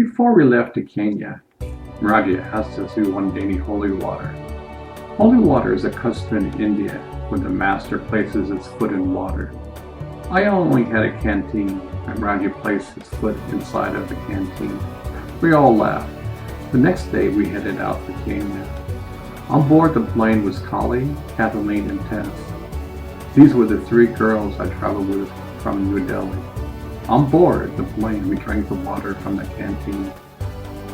Before we left to Kenya, Maraji asked us to do one daily holy water. Holy water is a custom in India when the master places his foot in water. I only had a canteen, and Maraji placed his foot inside of the canteen. We all laughed. The next day we headed out for Kenya. On board the plane was Kali, Kathleen, and Tess. These were the three girls I traveled with from New Delhi. On board the plane we drank the water from the canteen.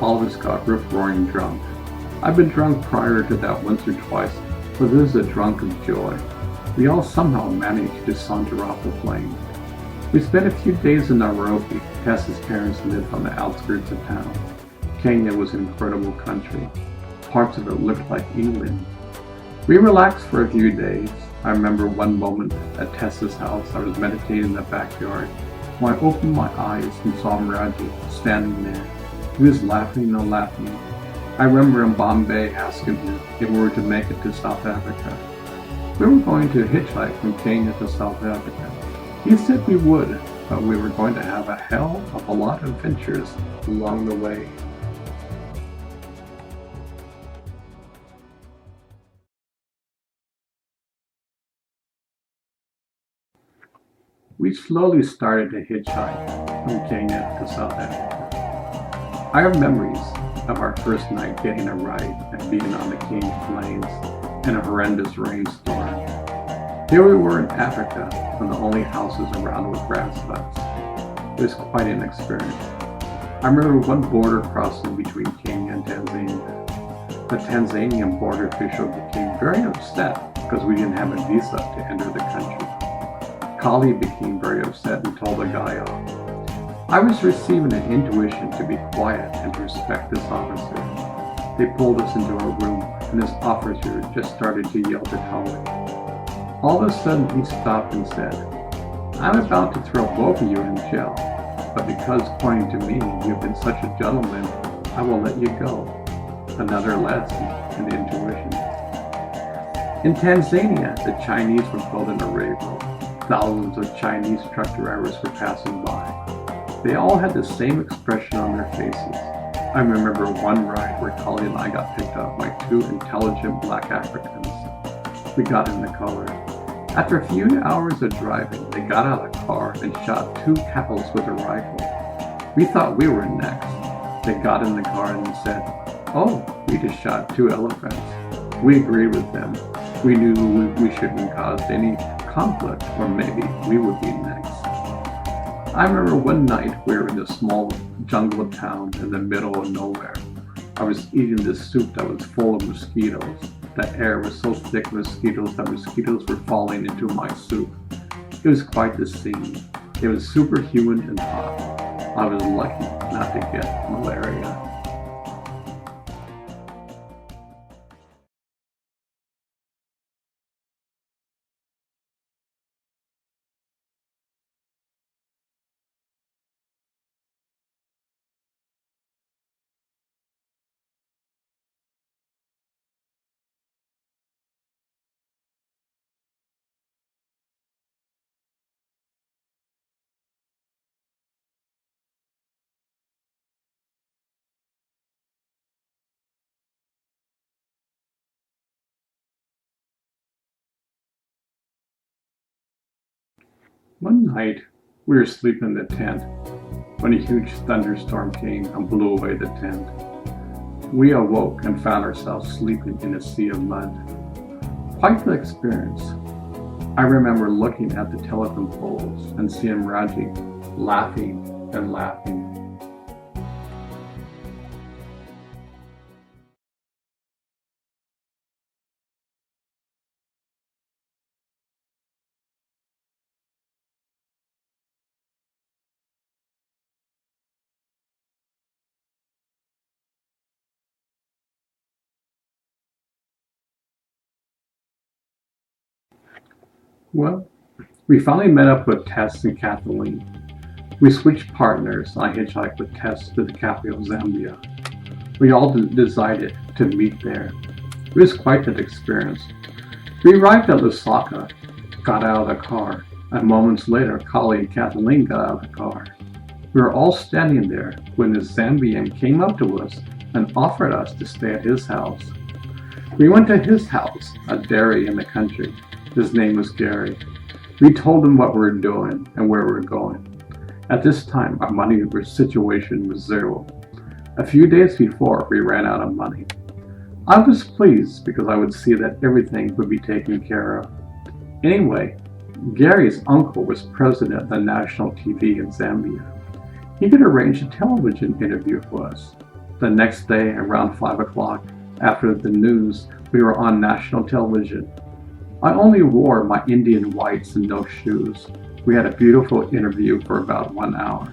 All of us got rip-roaring drunk. I've been drunk prior to that once or twice, but this is a drunk of joy. We all somehow managed to saunter off the plane. We spent a few days in Nairobi. Tess's parents lived on the outskirts of town. Kenya was an incredible country. Parts of it looked like England. We relaxed for a few days. I remember one moment at Tess's house. I was meditating in the backyard when I opened my eyes and saw Maraji standing there. He was laughing and laughing. I remember in Bombay asking him if we were to make it to South Africa. We were going to hitchhike from Kenya to South Africa. He said we would, but we were going to have a hell of a lot of adventures along the way. We slowly started to hitchhike from Kenya to South Africa. I have memories of our first night getting a ride and being on the Kenya plains in a horrendous rainstorm. Here we were in Africa, and the only houses around were grass huts. It was quite an experience. I remember one border crossing between Kenya and Tanzania. The Tanzanian border official became very upset because we didn't have a visa to enter the country. Kali became very upset and told the guy off. I was receiving an intuition to be quiet and to respect this officer. They pulled us into a room, and this officer just started to yell to Kali. All of a sudden he stopped and said, "I'm about to throw both of you in jail, but because according to me you've been such a gentleman, I will let you go." Another lesson in intuition. In Tanzania, the Chinese were building a railroad. Thousands of Chinese truck drivers were passing by. They all had the same expression on their faces. I remember one ride where Kali and I got picked up by two intelligent black Africans. We got in the car. After a few hours of driving, they got out of the car and shot two cows with a rifle. We thought we were next. They got in the car and said, "Oh, we just shot two elephants." We agreed with them. We knew we shouldn't cause any conflict, or maybe we would be next. I remember one night we were in a small jungle town in the middle of nowhere. I was eating this soup that was full of mosquitoes. The air was so thick with mosquitoes that mosquitoes were falling into my soup. It was quite the scene. It was super humid and hot. I was lucky not to get malaria. One night, we were sleeping in the tent when a huge thunderstorm came and blew away the tent. We awoke and found ourselves sleeping in a sea of mud. Quite the experience. I remember looking at the telephone poles and seeing Raji laughing and laughing. Well, we finally met up with Tess and Kathleen. We switched partners. I hitchhiked with Tess to the capital of Zambia. We all decided to meet there. It was quite an experience. We arrived at Lusaka, got out of the car, and moments later, Kali and Kathleen got out of the car. We were all standing there when this Zambian came up to us and offered us to stay at his house. We went to his house, a dairy in the country. His name was Gary. We told him what we were doing and where we were going. At this time, our money situation was zero. A few days before, we ran out of money. I was pleased because I would see that everything would be taken care of. Anyway, Gary's uncle was president of the national TV in Zambia. He could arrange a television interview for us. The next day, around 5 o'clock, after the news, we were on national television. I only wore my Indian whites and no shoes. We had a beautiful interview for about 1 hour.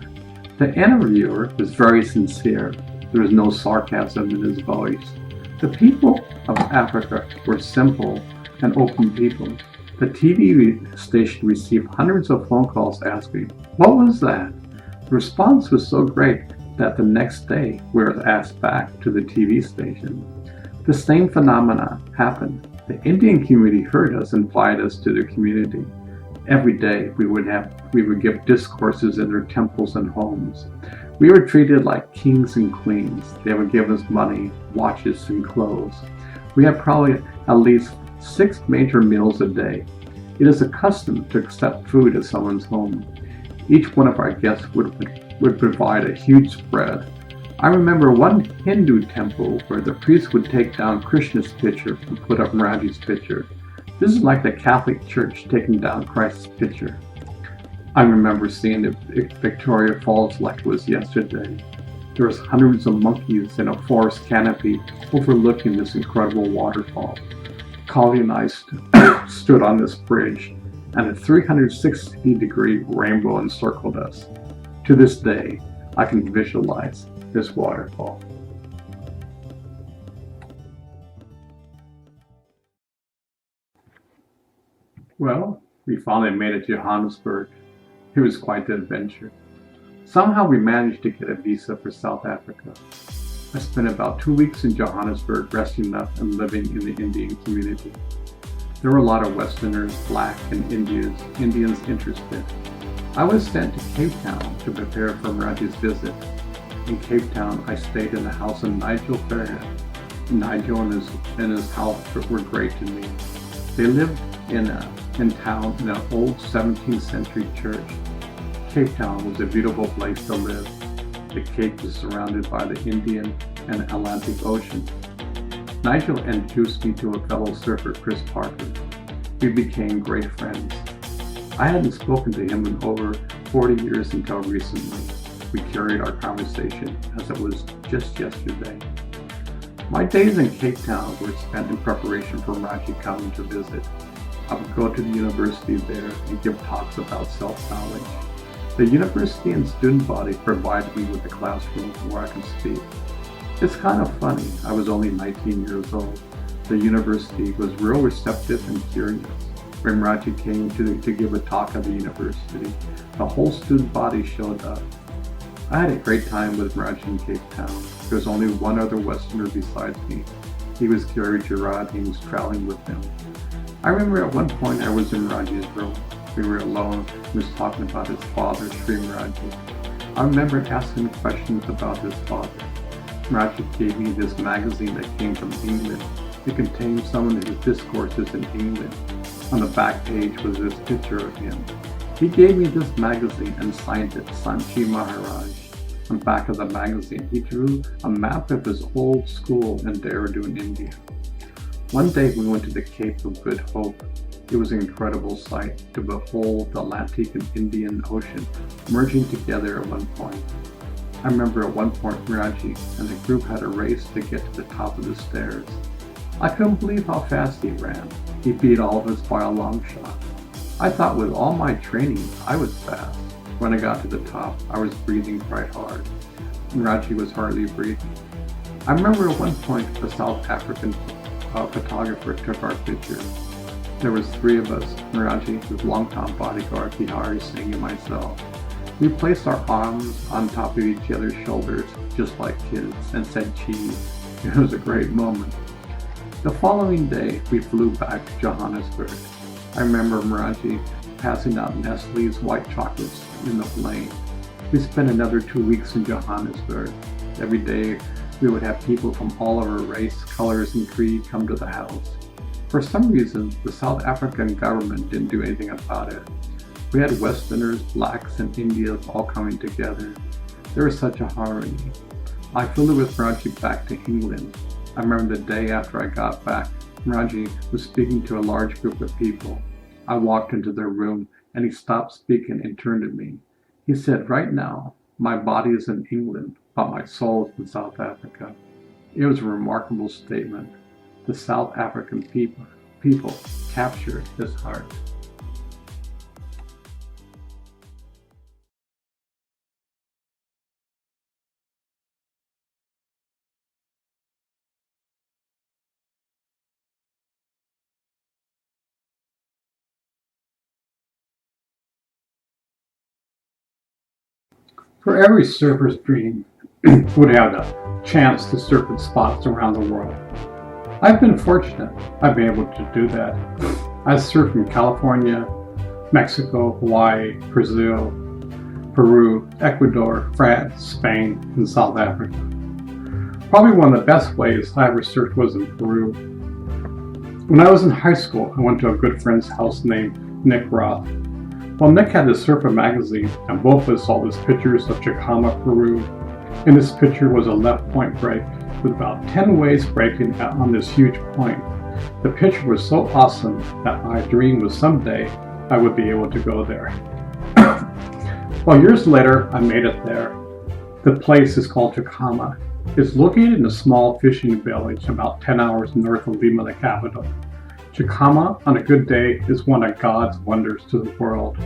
The interviewer was very sincere. There was no sarcasm in his voice. The people of Africa were simple and open people. The TV station received hundreds of phone calls asking, "What was that?" The response was so great that the next day we were asked back to the TV station. The same phenomena happened. The Indian community heard us and invited us to their community. Every day we would give discourses in their temples and homes. We were treated like kings and queens. They would give us money, watches, and clothes. We had probably at least 6 major meals a day. It is a custom to accept food at someone's home. Each one of our guests would provide a huge spread. I remember one Hindu temple where the priest would take down Krishna's picture and put up Maharaji's picture. This is like the Catholic Church taking down Christ's picture. I remember seeing the Victoria Falls like it was yesterday. There was hundreds of monkeys in a forest canopy overlooking this incredible waterfall. Collie and I stood on this bridge, and a 360-degree rainbow encircled us. To this day, I can visualize this waterfall. Well, we finally made it to Johannesburg. It was quite the adventure. Somehow we managed to get a visa for South Africa. I spent about 2 weeks in Johannesburg resting up and living in the Indian community. There were a lot of Westerners, Black, and Indians interested. I was sent to Cape Town to prepare for Maharaji's visit. In Cape Town, I stayed in the house of Nigel Fairhead. Nigel and his house were great to me. They lived in town in an old 17th century church. Cape Town was a beautiful place to live. The Cape is surrounded by the Indian and Atlantic Ocean. Nigel introduced me to a fellow surfer, Chris Parker. We became great friends. I hadn't spoken to him in over 40 years until recently. We carried our conversation as it was just yesterday. My days in Cape Town were spent in preparation for Maharaji coming to visit. I would go to the university there and give talks about self-knowledge. The university and student body provided me with a classroom where I could speak. It's kind of funny, I was only 19 years old. The university was real receptive and curious. When Maharaji came to give a talk at the university, the whole student body showed up. I had a great time with Maharaji in Cape Town. There was only one other Westerner besides me. He was Gary Gerard and he was traveling with him. I remember at one point I was in Maharaji's room. We were alone. He was talking about his father, Sri Maharaji. I remember asking questions about his father. Maharaji gave me this magazine that came from England. It contained some of his discourses in England. On the back page was this picture of him. He gave me this magazine and signed it, Sanchi Maharaj. On the back of the magazine, he drew a map of his old school in Dehradun, India. One day we went to the Cape of Good Hope. It was an incredible sight to behold the Atlantic and Indian Ocean merging together at one point. I remember at one point Maharaji and the group had a race to get to the top of the stairs. I couldn't believe how fast he ran. He beat all of us by a long shot. I thought with all my training, I was fast. When I got to the top, I was breathing quite hard. Maharaji was hardly breathing. I remember at one point a South African photographer took our picture. There was 3 of us, Maharaji, his longtime bodyguard, Bihari Singh, and myself. We placed our arms on top of each other's shoulders, just like kids, and said cheese. It was a great moment. The following day, we flew back to Johannesburg. I remember Maharaji passing out Nestle's white chocolates in the plane. We spent another 2 weeks in Johannesburg. Every day we would have people from all of our race, colors, and creed come to the house. For some reason, the South African government didn't do anything about it. We had Westerners, blacks, and Indians all coming together. There was such a harmony. I flew with Raji back to England. I remember the day after I got back, Raji was speaking to a large group of people. I walked into their room and he stopped speaking and turned to me. He said, "Right now, my body is in England, but my soul is in South Africa." It was a remarkable statement. The South African people captured his heart. For every surfer's dream would have the chance to surf in spots around the world. I've been fortunate. I've been able to do that. I surfed in California, Mexico, Hawaii, Brazil, Peru, Ecuador, France, Spain, and South Africa. Probably one of the best ways I ever surfed was in Peru. When I was in high school, I went to a good friend's house named Nick Roth. Well, Nick had this surfer magazine, and both of us saw these pictures of Chacama, Peru. In this picture was a left point break with about 10 waves breaking on this huge point. The picture was so awesome that my dream was someday I would be able to go there. Well, years later, I made it there. The place is called Chacama. It's located in a small fishing village about 10 hours north of Lima, the capital. Chacama, on a good day, is one of God's wonders to the world.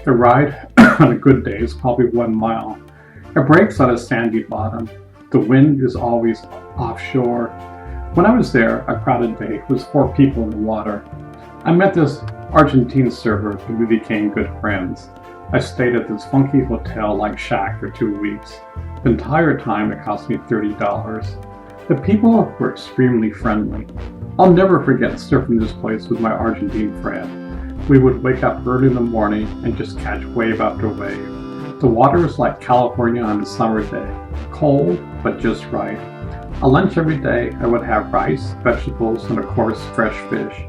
The ride, on a good day, is probably 1 mile. It breaks on a sandy bottom. The wind is always offshore. When I was there, a crowded day, it was 4 people in the water. I met this Argentine surfer and we became good friends. I stayed at this funky hotel-like shack for 2 weeks. The entire time it cost me $30. The people were extremely friendly. I'll never forget surfing this place with my Argentine friend. We would wake up early in the morning and just catch wave after wave. The water was like California on a summer day, cold but just right. At lunch every day I would have rice, vegetables, and of course fresh fish.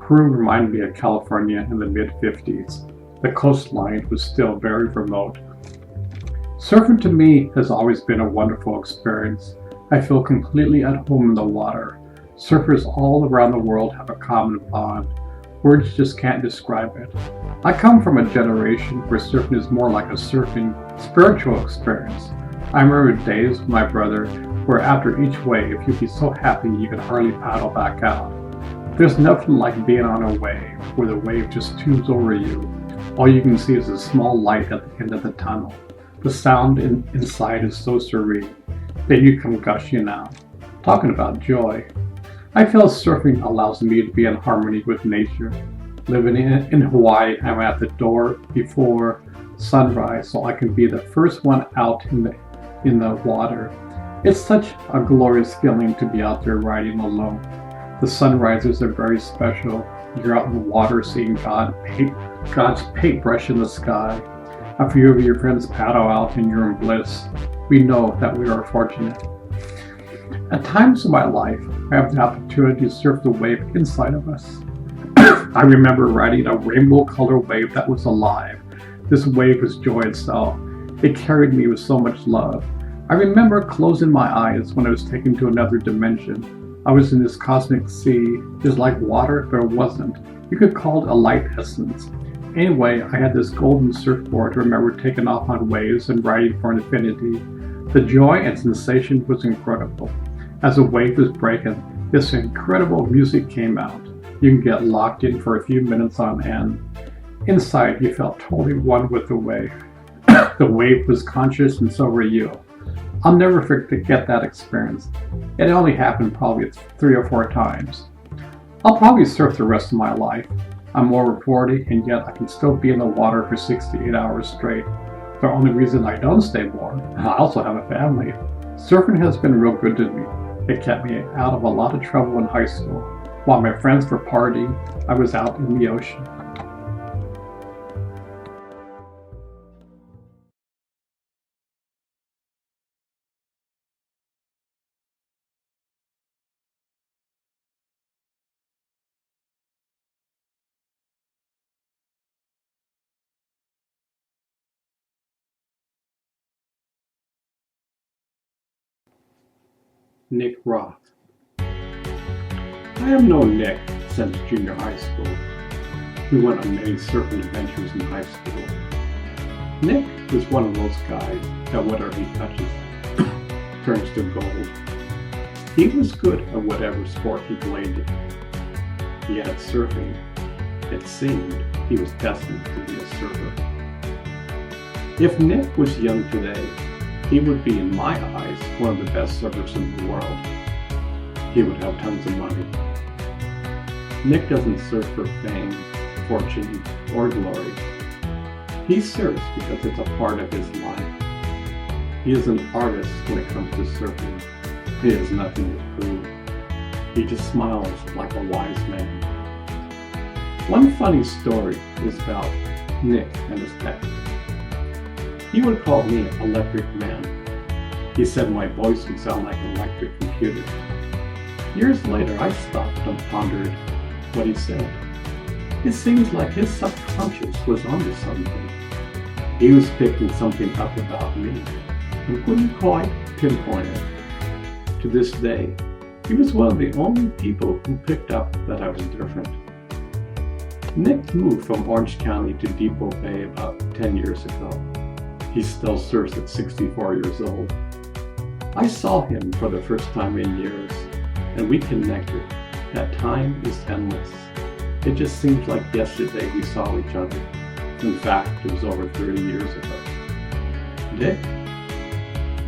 Peru reminded me of California in the mid-50s. The coastline was still very remote. Surfing to me has always been a wonderful experience. I feel completely at home in the water. Surfers all around the world have a common bond. Words just can't describe it. I come from a generation where surfing is more like a surfing spiritual experience. I remember days with my brother where after each wave you'd be so happy you could hardly paddle back out. There's nothing like being on a wave where the wave just tubes over you. All you can see is a small light at the end of the tunnel. The sound inside is so serene. Then you come gushing out. Talking about joy. I feel surfing allows me to be in harmony with nature. Living in Hawaii, I'm at the door before sunrise so I can be the first one out in the water. It's such a glorious feeling to be out there riding alone. The sunrises are very special. You're out in the water seeing God's paintbrush in the sky. A few of your friends paddle out and you're in bliss. We know that we are fortunate. At times in my life, I have the opportunity to surf the wave inside of us. I remember riding a rainbow-colored wave that was alive. This wave was joy itself. It carried me with so much love. I remember closing my eyes when I was taken to another dimension. I was in this cosmic sea. It was like water, but it wasn't. You could call it a light essence. Anyway, I had this golden surfboard I remember taking off on waves and riding for infinity. The joy and sensation was incredible. As a wave was breaking, this incredible music came out. You can get locked in for a few minutes on end. Inside, you felt totally one with the wave. The wave was conscious and so were you. I'll never forget that experience. It only happened probably 3 or 4 times. I'll probably surf the rest of my life. I'm over 40 and yet I can still be in the water for 68 hours straight. The only reason I don't stay warm, I also have a family. Surfing has been real good to me. It kept me out of a lot of trouble in high school. While my friends were partying, I was out in the ocean. Nick Roth. I have known Nick since junior high school. We went on many surfing adventures in high school. Nick is one of those guys that whatever he touches turns to gold. He was good at whatever sport he played in. Yet at surfing, it seemed he was destined to be a surfer. If Nick was young today, he would be, in my eyes, one of the best surfers in the world. He would have tons of money. Nick doesn't surf for fame, fortune, or glory. He surfs because it's a part of his life. He is an artist when it comes to surfing. He has nothing to prove. He just smiles like a wise man. One funny story is about Nick and his dad. He would call me Electric Man. He said my voice would sound like an electric computer. Years later, I stopped and pondered what he said. It seems like his subconscious was onto something. He was picking something up about me and couldn't quite pinpoint it. To this day, he was one of the only people who picked up that I was different. Nick moved from Orange County to Depot Bay about 10 years ago. He still surfs at 64 years old. I saw him for the first time in years, and we connected. That time is endless. It just seems like yesterday we saw each other. In fact, it was over 30 years ago.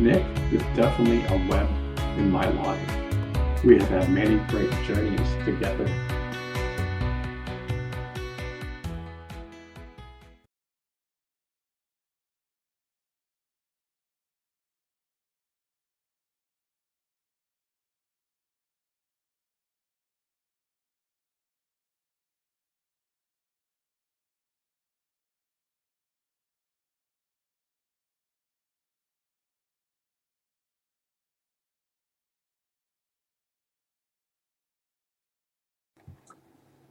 Nick is definitely a web in my life. We have had many great journeys together.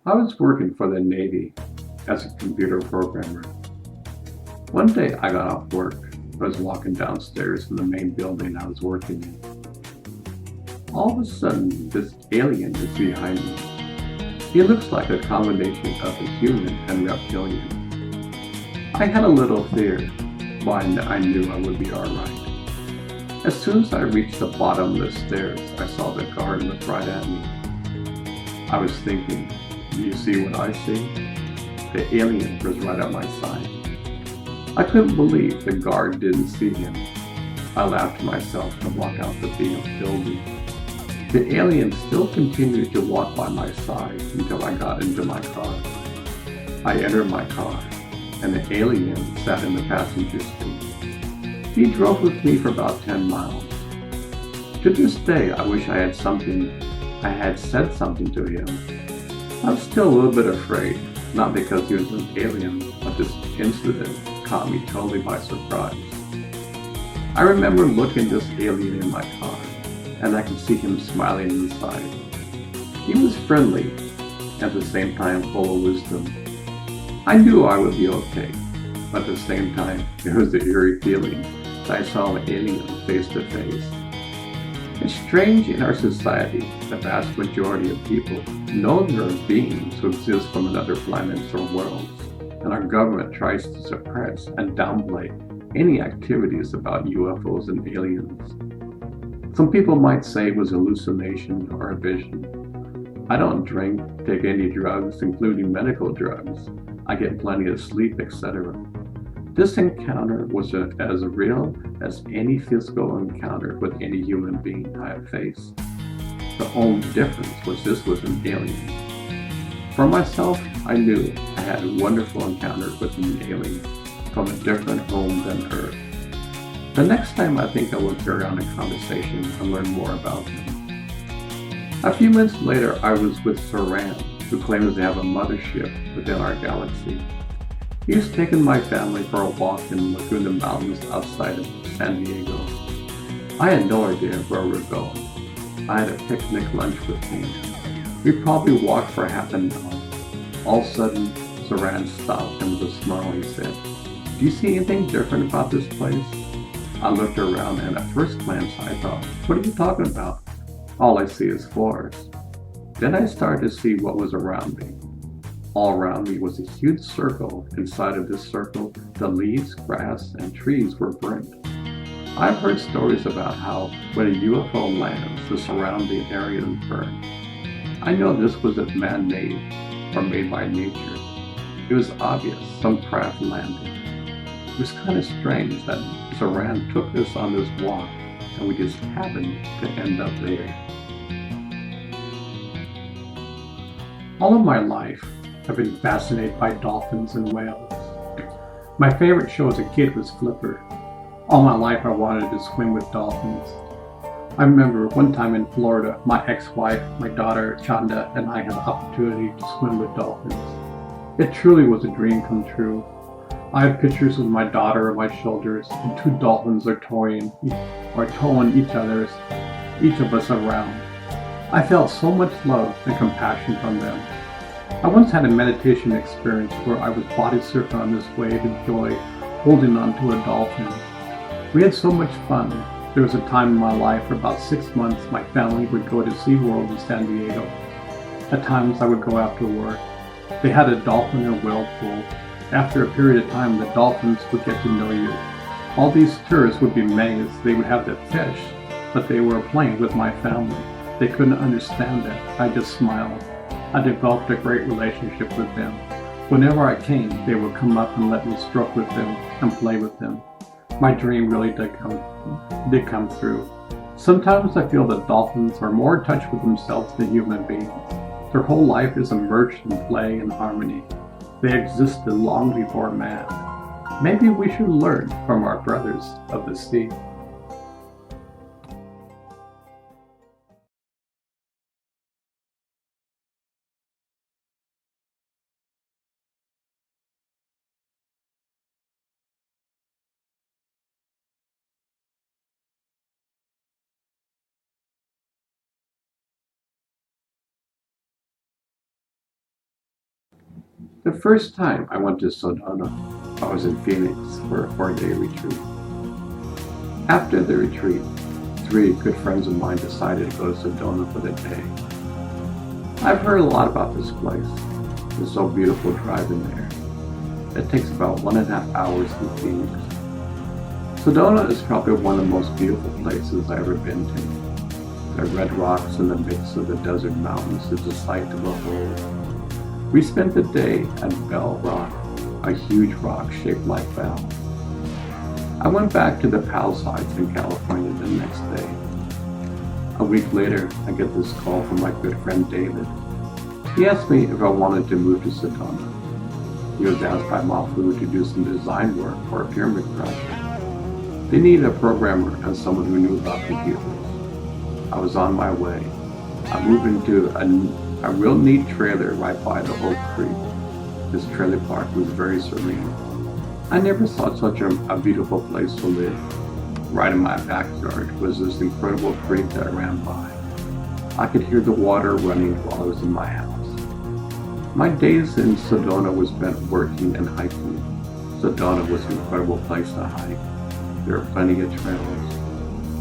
I was working for the Navy as a computer programmer. One day I got off work. I was walking downstairs in the main building I was working in. All of a sudden, this alien is behind me. He looks like a combination of a human and reptilian. I had a little fear, but I knew I would be alright. As soon as I reached the bottom of the stairs, I saw the guard look right at me. I was thinking, do you see what I see? The alien was right at my side. I couldn't believe the guard didn't see him. I laughed to myself and walked out the building. The alien still continued to walk by my side until I got into my car. I entered my car, and the alien sat in the passenger seat. He drove with me for about 10 miles. To this day, I wish I had said something to him. I was still a little bit afraid, not because he was an alien, but this incident caught me totally by surprise. I remember looking at this alien in my car, and I could see him smiling inside. He was friendly, at the same time full of wisdom. I knew I would be okay, but at the same time, there was the eerie feeling that I saw an alien face to face. It's strange in our society, the vast majority of people know there are beings who exist from another planets or worlds, and our government tries to suppress and downplay any activities about UFOs and aliens. Some people might say it was hallucination or a vision. I don't drink, take any drugs, including medical drugs. I get plenty of sleep, etc. This encounter was as real as any physical encounter with any human being I have faced. The only difference was this was an alien. For myself, I knew I had a wonderful encounter with an alien from a different home than Earth. The next time I think I will carry on a conversation and learn more about him. A few minutes later, I was with Saran, who claims to have a mothership within our galaxy. He was taking my family for a walk in Laguna Mountains outside of San Diego. I had no idea where we were going. I had a picnic lunch with me. We probably walked for half an hour. All of a sudden, Saran stopped and with a smile he said, "Do you see anything different about this place?" I looked around and at first glance I thought, "What are you talking about? All I see is forest. Then I started to see what was around me. All around me was a huge circle. Inside of this circle, the leaves, grass, and trees were burnt. I've heard stories about how when a UFO lands, the surrounding area is burned. I know this wasn't man-made or made by nature. It was obvious some craft landed. It was kind of strange that Saran took us on this walk and we just happened to end up there. All of my life, I've been fascinated by dolphins and whales. My favorite show as a kid was Flipper. All my life I wanted to swim with dolphins. I remember one time in Florida, my ex-wife, my daughter Chanda, and I had the opportunity to swim with dolphins. It truly was a dream come true. I have pictures of my daughter on my shoulders, and two dolphins are towing each of us around. I felt so much love and compassion from them. I once had a meditation experience where I was body surfing on this wave of joy, holding onto a dolphin. We had so much fun. There was a time in my life for about 6 months my family would go to SeaWorld in San Diego. At times I would go after work. They had a dolphin and whale pool. After a period of time, the dolphins would get to know you. All these tourists would be amazed. They would have the fish, but they were playing with my family. They couldn't understand it. I just smiled. I developed a great relationship with them. Whenever I came, they would come up and let me stroke with them and play with them. My dream really did come through. Sometimes I feel that dolphins are more in touch with themselves than human beings. Their whole life is immersed in play and harmony. They existed long before man. Maybe we should learn from our brothers of the sea. The first time I went to Sedona, I was in Phoenix for a 4-day retreat. After the retreat, 3 good friends of mine decided to go to Sedona for the day. I've heard a lot about this place. It's so beautiful driving there. It takes about 1.5 hours from Phoenix. Sedona is probably one of the most beautiful places I've ever been to. The red rocks in the midst of the desert mountains is a sight to behold. We spent the day at Bell Rock, a huge rock shaped like Bell. I went back to the Palisades in California the next day. A week later, I get this call from my good friend David. He asked me if I wanted to move to Sedona. He was asked by Mafu to do some design work for a pyramid project. They needed a programmer and someone who knew about computers. I was on my way. I moved into a real neat trailer right by the Oak Creek. This trailer park was very serene. I never saw such a beautiful place to live. Right in my backyard was this incredible creek that ran by. I could hear the water running while I was in my house. My days in Sedona was spent working and hiking. Sedona was an incredible place to hike. There were plenty of trails.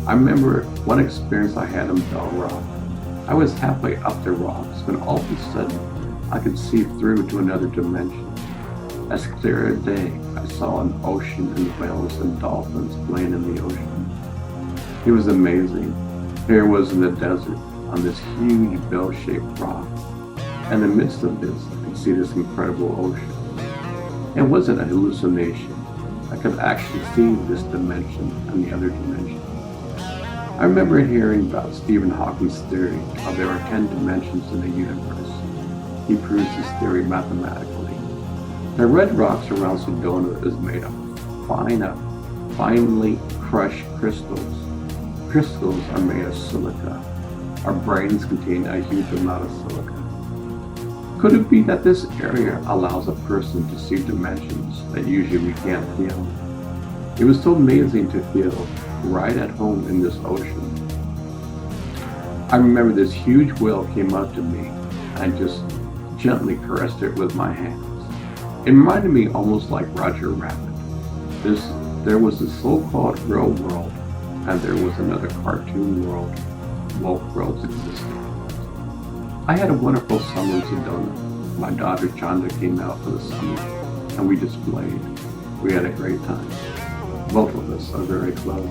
I remember one experience I had in Bell Rock. I was halfway up the rocks when all of a sudden I could see through to another dimension. As clear as day, I saw an ocean and whales and dolphins playing in the ocean. It was amazing. Here I was in the desert on this huge bell-shaped rock. In the midst of this, I could see this incredible ocean. It wasn't a hallucination. I could actually see this dimension and the other dimension. I remember hearing about Stephen Hawking's theory of there are 10 dimensions in the universe. He proves his theory mathematically. The red rocks around Sedona is made of finely crushed crystals. Crystals are made of silica. Our brains contain a huge amount of silica. Could it be that this area allows a person to see dimensions that usually we can't feel? It was so amazing to feel right at home in this ocean. I remember this huge whale came up to me and I just gently caressed it with my hands. It reminded me almost like Roger Rabbit. There was a so-called real world and there was another cartoon world. both worlds existed. I had a wonderful summer in Sedona. My daughter Chanda came out for the summer, and we just played. We had a great time. Both of us are very close.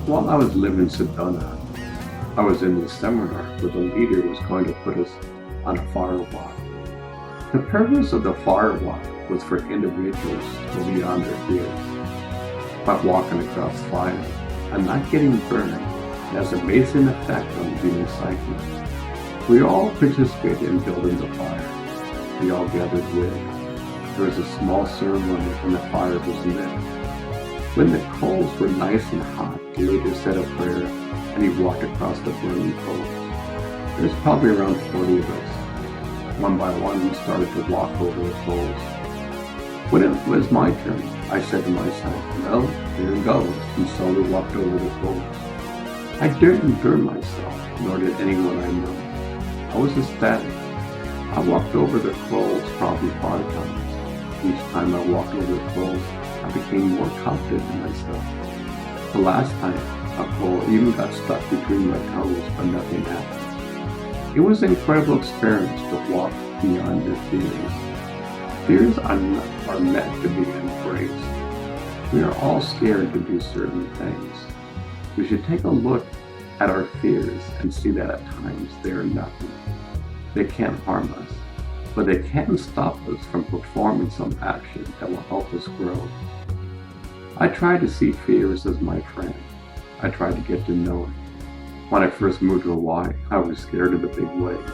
While I was living in Sedona, I was in the seminar where the leader was going to put us on a fire walk. The purpose of the fire walk was for individuals to go beyond their fears. By walking across fire and not getting burned, it has an amazing effect on the human psyche. We all participated in building the fire. We all gathered wood. There was a small ceremony and the fire was lit. When the coals were nice and hot, the leader said a prayer and he walked across the burning coals. There was probably around 40 of us. One by one, we started to walk over the coals. When it was my turn, I said to myself, well, here it goes, and slowly walked over the coals. I didn't burn myself, nor did anyone I know. I was ecstatic. I walked over the coals probably 5 times. Each time I walked over the coals, I became more confident in myself. The last time, a coal even got stuck between my toes, but nothing happened. It was an incredible experience to walk beyond your fears. Fears are meant to be embraced. We are all scared to do certain things. We should take a look at our fears and see that at times they are nothing. They can't harm us, but they can stop us from performing some action that will help us grow. I try to see fears as my friend. I try to get to know it. When I first moved to Hawaii, I was scared of the big waves.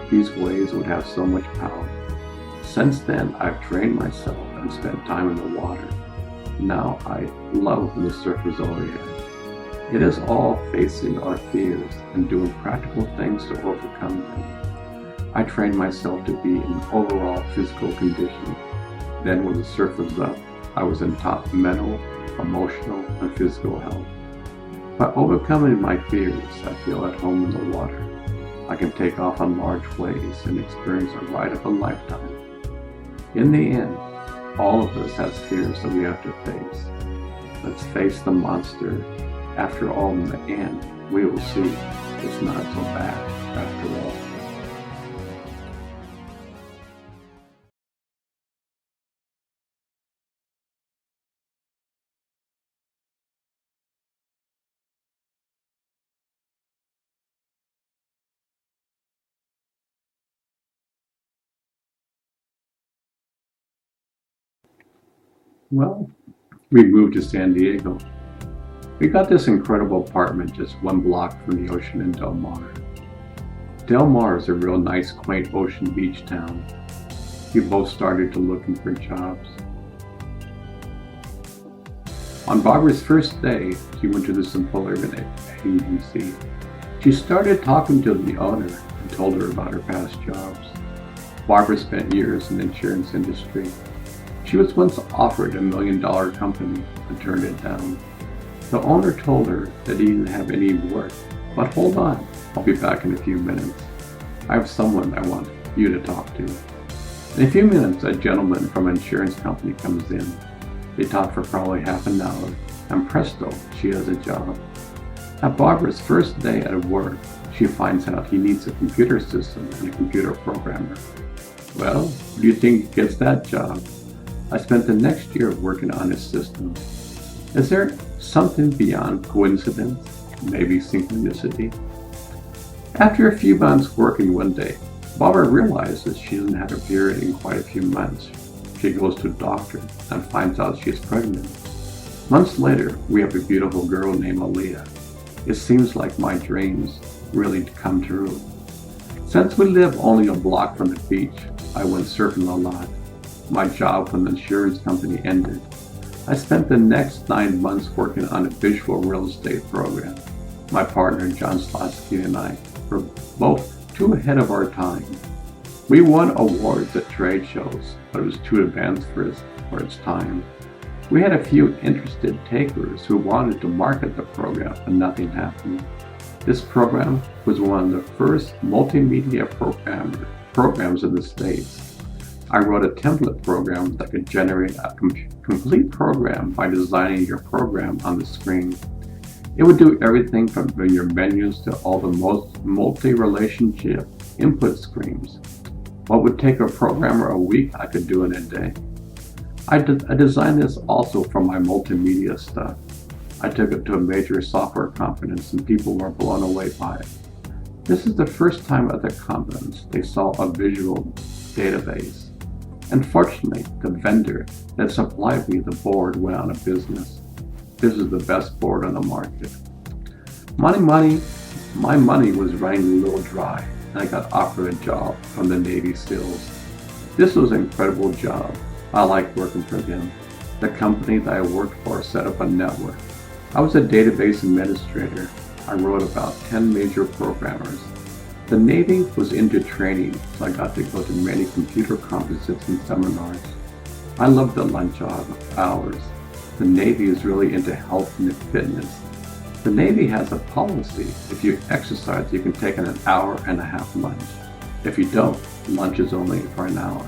These waves would have so much power. Since then, I've trained myself and spent time in the water. Now I love when the surf is overhead. It is all facing our fears and doing practical things to overcome them. I trained myself to be in overall physical condition. Then when the surf was up, I was in top mental, emotional, and physical health. By overcoming my fears, I feel at home in the water. I can take off on large waves and experience a ride of a lifetime. In the end, all of us has fears that we have to face. Let's face the monster. After all, in the end, we will see it's not so bad after all. Well, we moved to San Diego. We got this incredible apartment just 1 block from the ocean in Del Mar. Del Mar is a real nice, quaint ocean beach town. We both started to looking for jobs. On Barbara's first day, she went to the Simple Urban Agency. She started talking to the owner and told her about her past jobs. Barbara spent years in the insurance industry. She was once offered $1 million company and turned it down. The owner told her that he didn't have any work, but hold on, I'll be back in a few minutes. I have someone I want you to talk to. In a few minutes, a gentleman from an insurance company comes in. They talk for probably half an hour, and presto, she has a job. At Barbara's first day at work, she finds out he needs a computer system and a computer programmer. Well, who do you think gets that job? I spent the next year working on his system. Is there something beyond coincidence? Maybe synchronicity? After a few months working one day, Barbara realizes she doesn't have a period in quite a few months. She goes to a doctor and finds out she is pregnant. Months later, we have a beautiful girl named Aaliyah. It seems like my dreams really come true. Since we live only a block from the beach, I went surfing a lot. My job from the insurance company ended. I spent the next 9 months working on a visual real estate program. My partner, John Slotsky, and I were both too ahead of our time. We won awards at trade shows, but it was too advanced for its time. We had a few interested takers who wanted to market the program, but nothing happened. This program was one of the first multimedia programs in the States. I wrote a template program that could generate a complete program by designing your program on the screen. It would do everything from your menus to all the most multi-relationship input screens. What would take a programmer a week, I could do in a day. I designed this also for my multimedia stuff. I took it to a major software conference and people were blown away by it. This is the first time at the conference they saw a visual database. Unfortunately, the vendor that supplied me the board went out of business. This is the best board on the market. My money was running a little dry, and I got offered a job from the Navy SEALs. This was an incredible job. I liked working for them. The company that I worked for set up a network. I was a database administrator. I wrote about 10 major programmers. The Navy was into training, so I got to go to many computer conferences and seminars. I loved the lunch hours. The Navy is really into health and fitness. The Navy has a policy. If you exercise, you can take an hour and a half lunch. If you don't, lunch is only for an hour.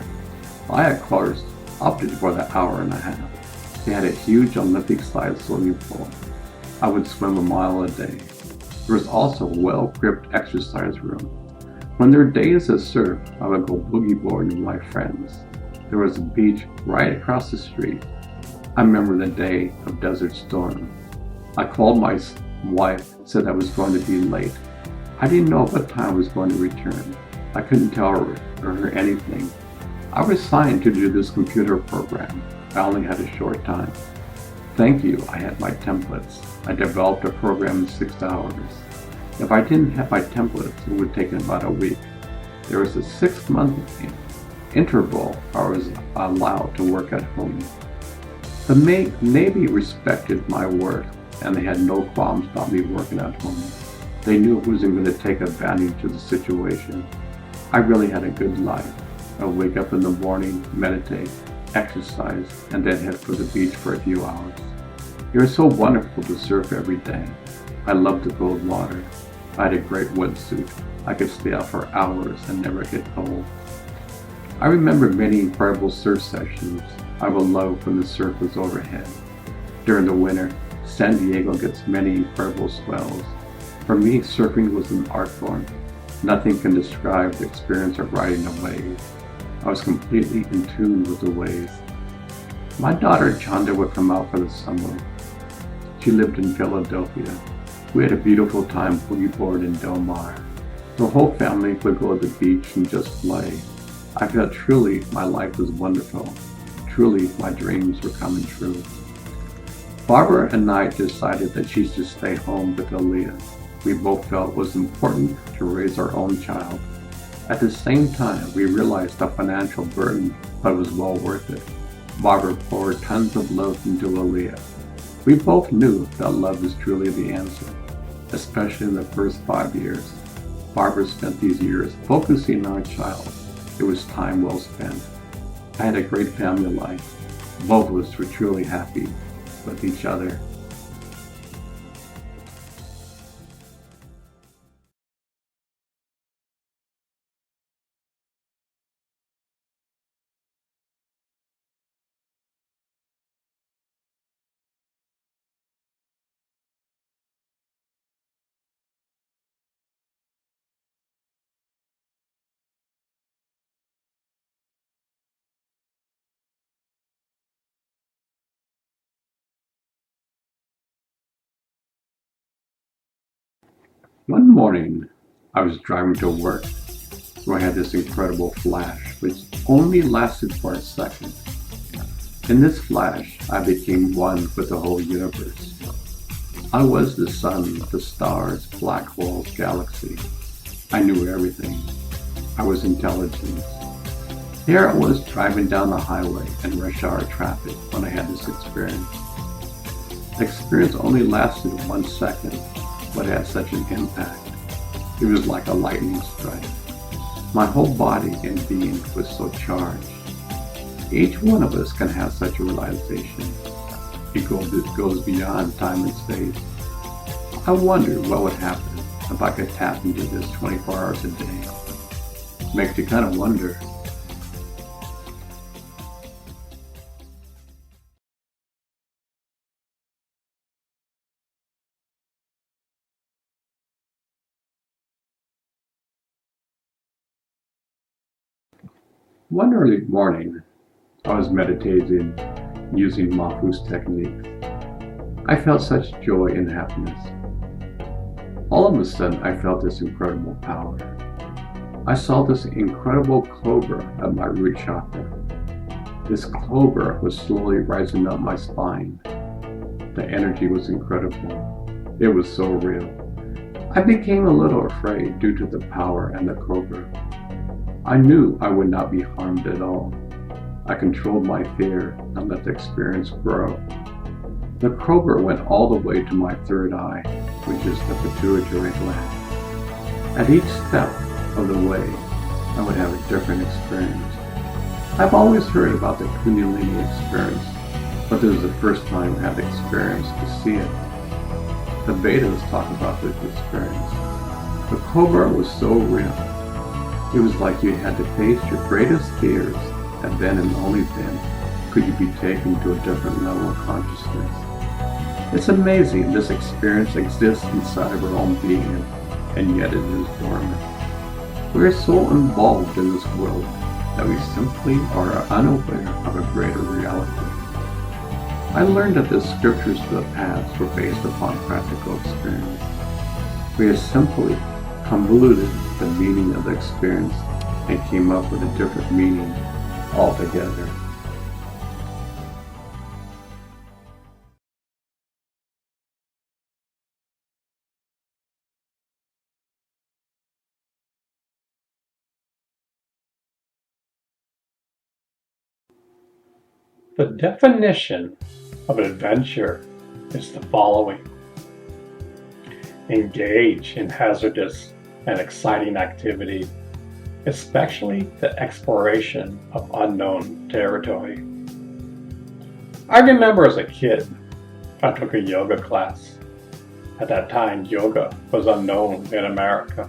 I, of course, opted for the hour and a half. They had a huge Olympic-sized swimming pool. I would swim a mile a day. There was also a well-equipped exercise room. When there were days of surf, I would go boogie boarding with my friends. There was a beach right across the street. I remember the day of Desert Storm. I called my wife, said I was going to be late. I didn't know what time I was going to return. I couldn't tell her anything. I was assigned to do this computer program. I only had a short time. Thank you, I had my templates. I developed a program in 6 hours. If I didn't have my templates, it would take about a week. There was a 6-month interval I was allowed to work at home. The Navy respected my work, and they had no qualms about me working at home. They knew it wasn't going to take advantage of the situation. I really had a good life. I would wake up in the morning, meditate, exercise, and then head for the beach for a few hours. It was so wonderful to surf every day. I loved the cold water. I had a great wetsuit. I could stay out for hours and never get cold. I remember many incredible surf sessions I would love when the surf was overhead. During the winter, San Diego gets many incredible swells. For me, surfing was an art form. Nothing can describe the experience of riding a wave. I was completely in tune with the waves. My daughter Chanda would come out for the summer. She lived in Philadelphia. We had a beautiful time boogie board in Del Mar. The whole family would go to the beach and just play. I felt truly my life was wonderful. Truly my dreams were coming true. Barbara and I decided that she should stay home with Aaliyah. We both felt it was important to raise our own child. At the same time, we realized the financial burden, but it was well worth it. Barbara poured tons of love into Aaliyah. We both knew that love is truly the answer, especially in the first 5 years. Barbara spent these years focusing on our child. It was time well spent. I had a great family life. Both of us were truly happy with each other. One morning, I was driving to work where I had this incredible flash, which only lasted for a second. In this flash, I became one with the whole universe. I was the sun, the stars, black holes, galaxy. I knew everything. I was intelligent. Here I was driving down the highway in rush hour traffic when I had this experience. The experience only lasted 1 second, but it had such an impact. It was like a lightning strike. My whole body and being was so charged. Each one of us can have such a realization. It goes beyond time and space. I wonder what would happen if I could tap into this 24 hours a day. Makes you kind of wonder. One early morning, I was meditating using Mafu's technique. I felt such joy and happiness. All of a sudden, I felt this incredible power. I saw this incredible clover at my root chakra. This clover was slowly rising up my spine. The energy was incredible. It was so real. I became a little afraid due to the power and the cobra. I knew I would not be harmed at all. I controlled my fear and let the experience grow. The cobra went all the way to my third eye, which is the pituitary gland. At each step of the way, I would have a different experience. I've always heard about the Kundalini experience, but this is the first time I had the experience to see it. The Vedas talk about this experience. The cobra was so real. It was like you had to face your greatest fears, and then and only then could you be taken to a different level of consciousness. It's amazing this experience exists inside of our own being, and yet it is dormant. We are so involved in this world that we simply are unaware of a greater reality. I learned that the scriptures of the past were based upon practical experience. We have simply convoluted the meaning of the experience and came up with a different meaning altogether. The definition of adventure is the following: engage in hazardous and exciting activity, especially the exploration of unknown territory. I remember as a kid, I took a yoga class. At that time, yoga was unknown in America.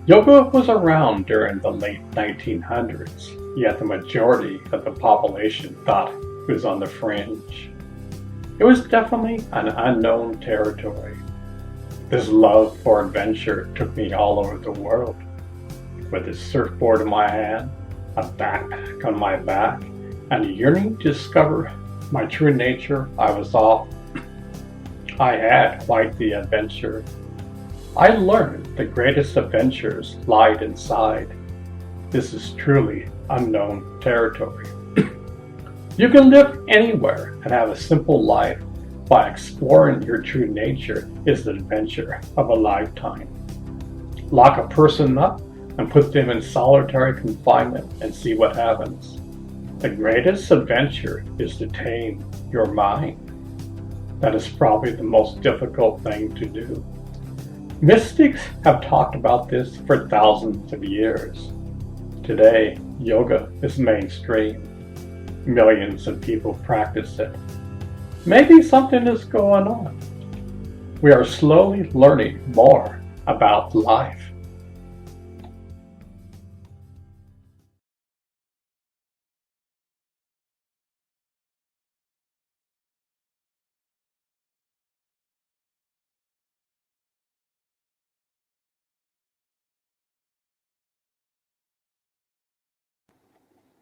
Yoga was around during the late 1900s, yet the majority of the population thought it was on the fringe. It was definitely an unknown territory. This love for adventure took me all over the world. With a surfboard in my hand, a backpack on my back, and a yearning to discover my true nature, I was off. I had quite the adventure. I learned the greatest adventures lied inside. This is truly unknown territory. You can live anywhere and have a simple life. By exploring your true nature is the adventure of a lifetime. Lock a person up and put them in solitary confinement and see what happens. The greatest adventure is to tame your mind. That is probably the most difficult thing to do. Mystics have talked about this for thousands of years. Today, yoga is mainstream. Millions of people practice it. Maybe something is going on. We are slowly learning more about life.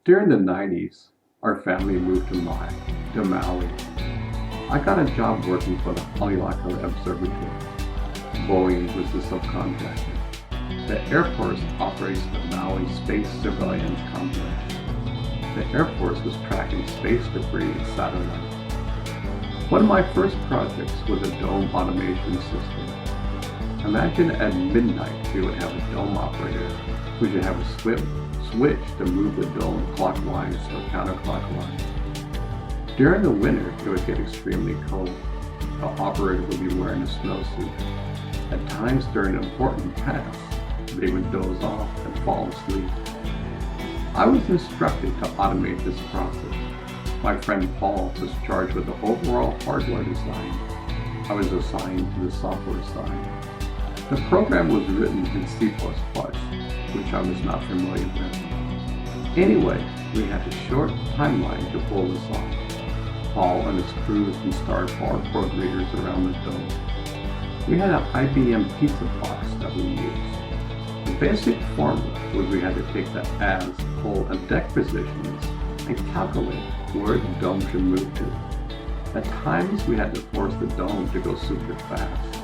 During the 90s, our family moved to Maui. I got a job working for the Haleakala Observatory. Boeing was the subcontractor. The Air Force operates the Maui Space Surveillance Complex. The Air Force was tracking space debris and satellites. One of my first projects was a dome automation system. Imagine at midnight you would have a dome operator who should have a switch to move the dome clockwise or counterclockwise. During the winter, it would get extremely cold. The operator would be wearing a snowsuit. At times during important tasks, they would doze off and fall asleep. I was instructed to automate this process. My friend Paul was charged with the overall hardware design. I was assigned to the software side. The program was written in C++, which I was not familiar with. Anyway, we had a short timeline to pull this off. Paul and his crews installed barcode readers around the dome. We had an IBM pizza box that we used. The basic formula was we had to take the as pole and deck positions and calculate where the dome should move to. At times we had to force the dome to go super fast.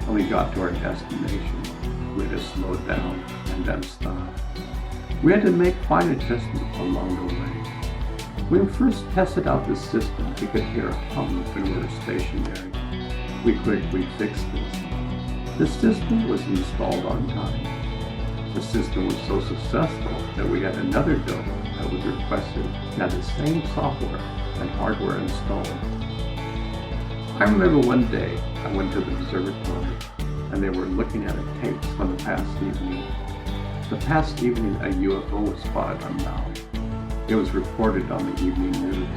When we got to our destination, we had to slow down and then stop. We had to make fine adjustments along the way. When we first tested out the system, we could hear a hum when we were stationary. We quickly fixed this. The system was installed on time. The system was so successful that we had another dome that was requested to have the same software and hardware installed. I remember one day I went to the observatory and they were looking at a tape from the past evening. The past evening a UFO was spotted on Maui. It was reported on the evening news.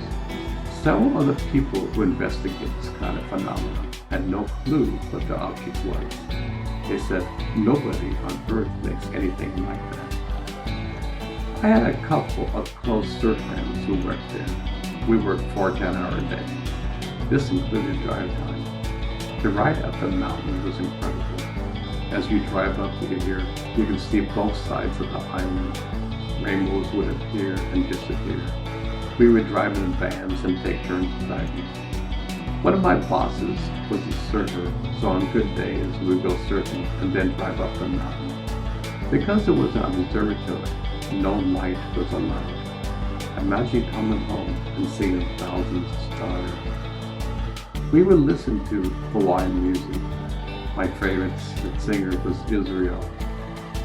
Several of the people who investigate this kind of phenomenon had no clue what the object was. They said nobody on Earth makes anything like that. I had a couple of close surf friends who worked there. We worked 4 10-hour days. This included drive time. The ride up the mountain was incredible. As you drive up here, you can see both sides of the island. Rainbows would appear and disappear. We would drive in vans and take turns driving. One of my bosses was a surfer, so on good days we would go surfing and then drive up the mountain. Because it was an observatory, no light was allowed. Imagine coming home and seeing thousands of stars. We would listen to Hawaiian music. My favorite singer was Israel.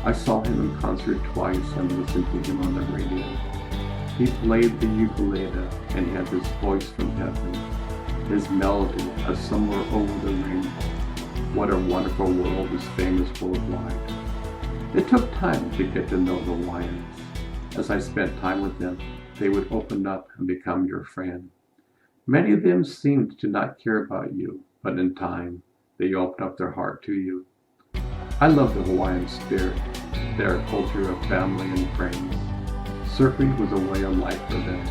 I saw him in concert twice and listened to him on the radio. He played the ukulele and he had this voice from heaven. His melody as somewhere over the rainbow. What a wonderful world is famous worldwide. It took time to get to know the Hawaiians. As I spent time with them, they would open up and become your friend. Many of them seemed to not care about you, but in time, they opened up their heart to you. I love the Hawaiian spirit, their culture of family and friends. Surfing was a way of life for them.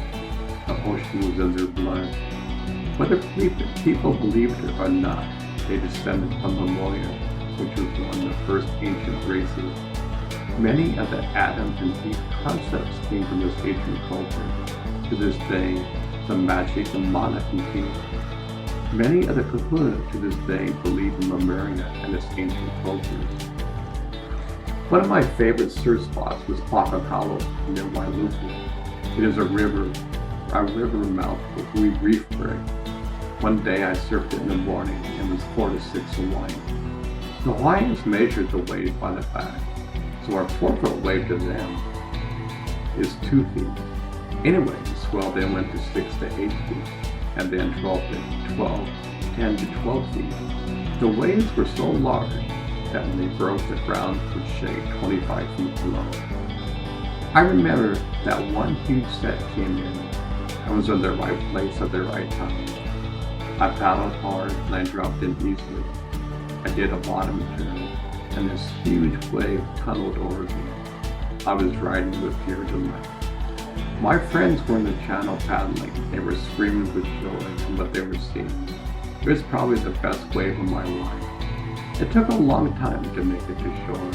The ocean was in their blood. Whether people believed it or not, they descended from the Moya, which was one of the first ancient races. Many of the Adam and Eve concepts came from this ancient culture. To this day, the magic and mana continue. Many of the kahuna to this day believe in Lemuria and its ancient cultures. One of my favorite surf spots was Pakakalo near Wailuku. It is a river mouth with reef break. One day I surfed it in the morning and it was 4 to 6 Hawaiian. The Hawaiians measured the wave by the back, so our 4-foot wave to them is 2 feet. Anyway, the swell then went to 6 to 8 feet, and then 10 to 12 feet. The waves were so large that when they broke, the ground would shake 25 feet below. I remember that one huge set came in. I was in the right place at the right time. I paddled hard and I dropped in easily. I did a bottom turn, and this huge wave tunneled over me. I was riding with pure delight. My friends were in the channel paddling. They were screaming with joy from what they were seeing. It was probably the best wave of my life. It took a long time to make it to shore.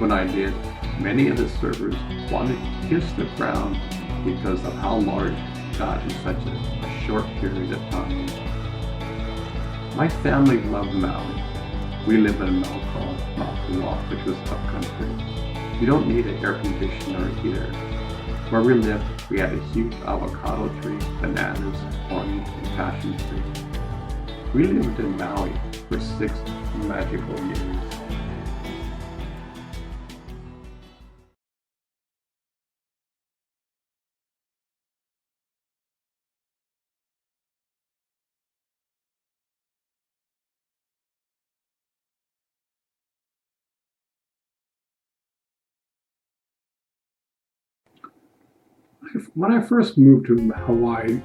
When I did, many of the surfers wanted to kiss the ground because of how large it got in such a short period of time. My family loved Maui. We live in a mountain called Maui, which was upcountry. You don't need an air conditioner or heater. Where we lived, we had a huge avocado tree, bananas, orange, and passion tree. We lived in Maui for 6 magical years. When I first moved to Hawaii,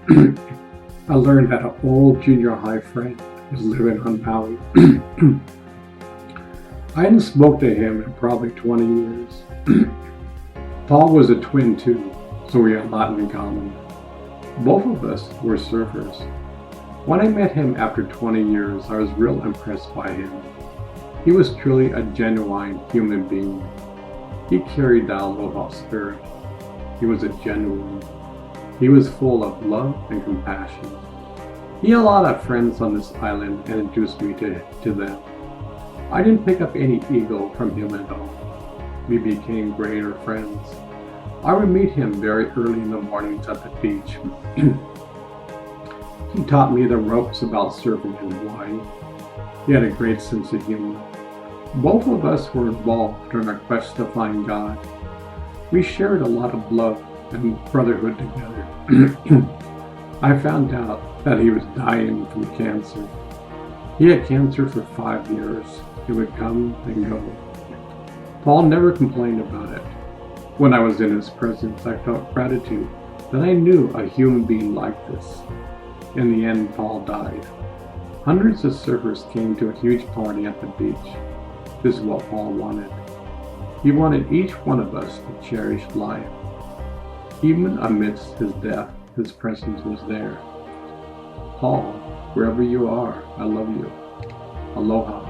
I learned that an old junior high friend was living on Maui. I hadn't spoken to him in probably 20 years. Paul was a twin too, so we had a lot in common. Both of us were surfers. When I met him after 20 years, I was real impressed by him. He was truly a genuine human being. He carried that aloha spirit. He was a genuine. He was full of love and compassion. He had a lot of friends on this island and introduced me to them. I didn't pick up any ego from him at all. We became greater friends. I would meet him very early in the mornings at the beach. He taught me the ropes about surfing in Hawaii. He had a great sense of humor. Both of us were involved in our quest to find God. We shared a lot of love and brotherhood together. I found out that he was dying from cancer. He had cancer for 5 years. It would come and go. Paul never complained about it. When I was in his presence, I felt gratitude that I knew a human being like this. In the end, Paul died. Hundreds of surfers came to a huge party at the beach. This is what Paul wanted. He wanted each one of us to cherish life. Even amidst his death, his presence was there. Paul, wherever you are, I love you. Aloha.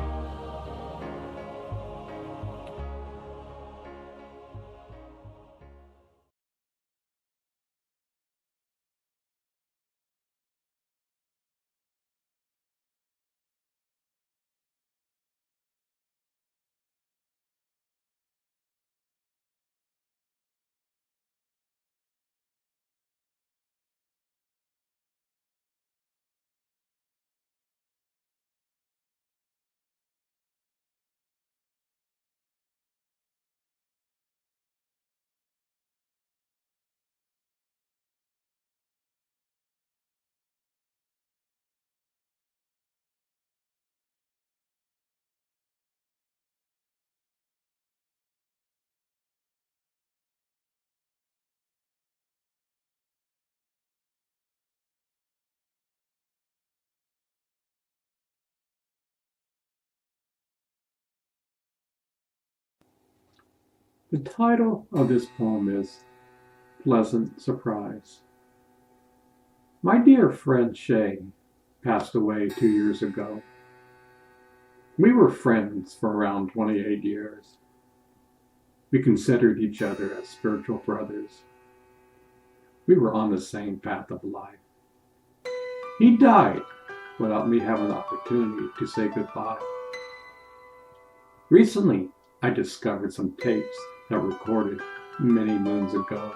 The title of this poem is Pleasant Surprise. My dear friend Shay passed away 2 years ago. We were friends for around 28 years. We considered each other as spiritual brothers. We were on the same path of life. He died without me having the opportunity to say goodbye. Recently, I discovered some tapes that were recorded many moons ago.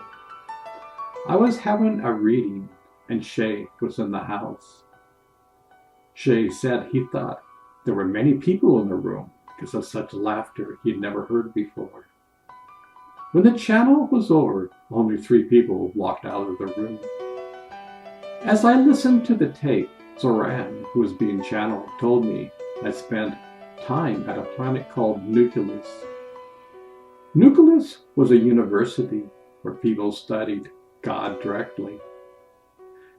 I was having a reading and Shay was in the house. Shay said he thought there were many people in the room because of such laughter he'd never heard before. When the channel was over, only 3 people walked out of the room. As I listened to the tape, Zoran, who was being channeled, told me I spent time at a planet called Nucleus. Nucleus was a university where people studied God directly.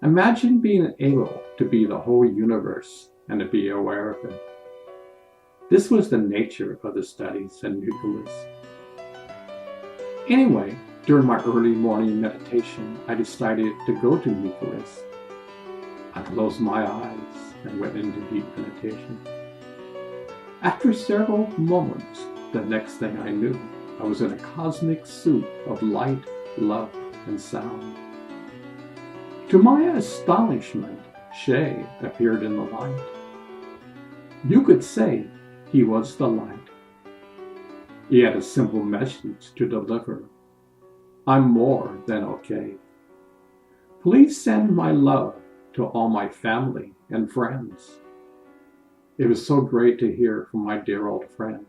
Imagine being able to be the whole universe and to be aware of it. This was the nature of the studies in Nucleus. Anyway, during my early morning meditation, I decided to go to Nucleus. I closed my eyes and went into deep meditation. After several moments, the next thing I knew, I was in a cosmic soup of light, love, and sound. To my astonishment, Shay appeared in the light. You could say he was the light. He had a simple message to deliver. I'm more than okay. Please send my love to all my family and friends. It was so great to hear from my dear old friend.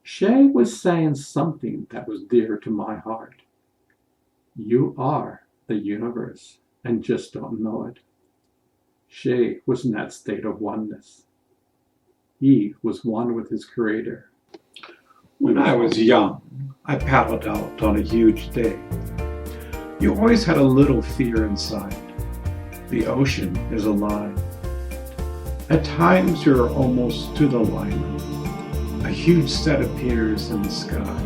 Shay was saying something that was dear to my heart. You are the universe and just don't know it. Shay was in that state of oneness. He was one with his creator. When I was young, I paddled out on a huge day. You always had a little fear inside. The ocean is alive. At times you're almost to the line. A huge set appears in the sky.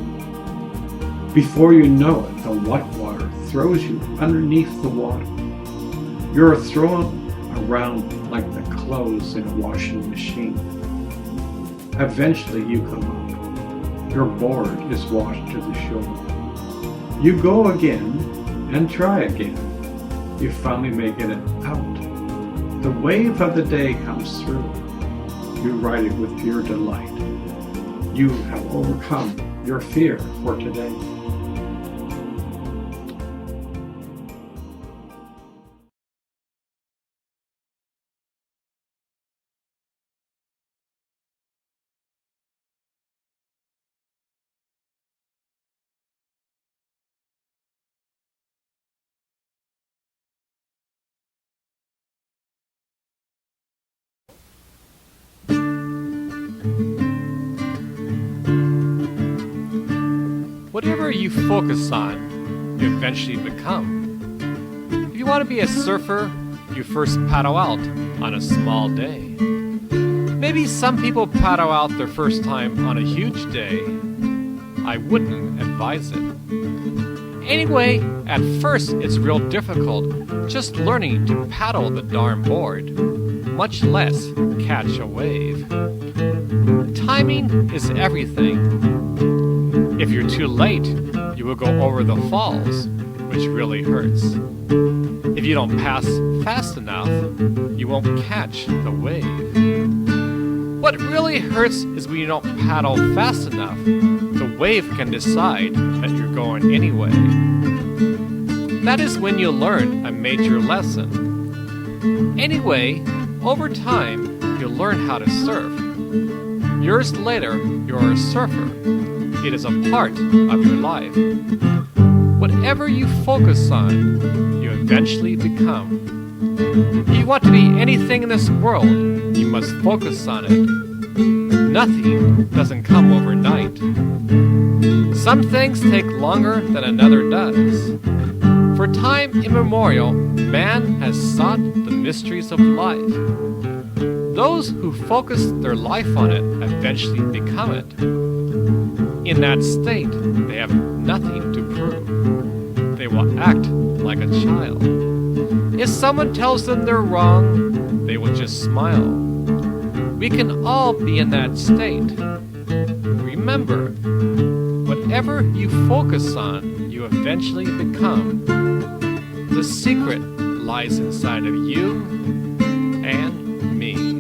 Before you know it, the white water throws you underneath the water. You're thrown around like the clothes in a washing machine. Eventually you come up. Your board is washed to the shore. You go again and try again. You finally make it out. The wave of the day comes through. You ride it with pure delight. You have overcome your fear for today. Whatever you focus on, you eventually become. If you want to be a surfer, you first paddle out on a small day. Maybe some people paddle out their first time on a huge day. I wouldn't advise it. Anyway, at first it's real difficult just learning to paddle the darn board, much less catch a wave. Timing is everything. If you're too late, you will go over the falls, which really hurts. If you don't pass fast enough, you won't catch the wave. What really hurts is when you don't paddle fast enough. The wave can decide that you're going anyway. That is when you learn a major lesson. Anyway, over time, you'll learn how to surf. Years later, you're a surfer. It is a part of your life. Whatever you focus on, you eventually become. If you want to be anything in this world, you must focus on it. Nothing doesn't come overnight. Some things take longer than another does. For time immemorial, man has sought the mysteries of life. Those who focus their life on it eventually become it. In that state, they have nothing to prove. They will act like a child. If someone tells them they're wrong, they will just smile. We can all be in that state. Remember, whatever you focus on, you eventually become. The secret lies inside of you and me.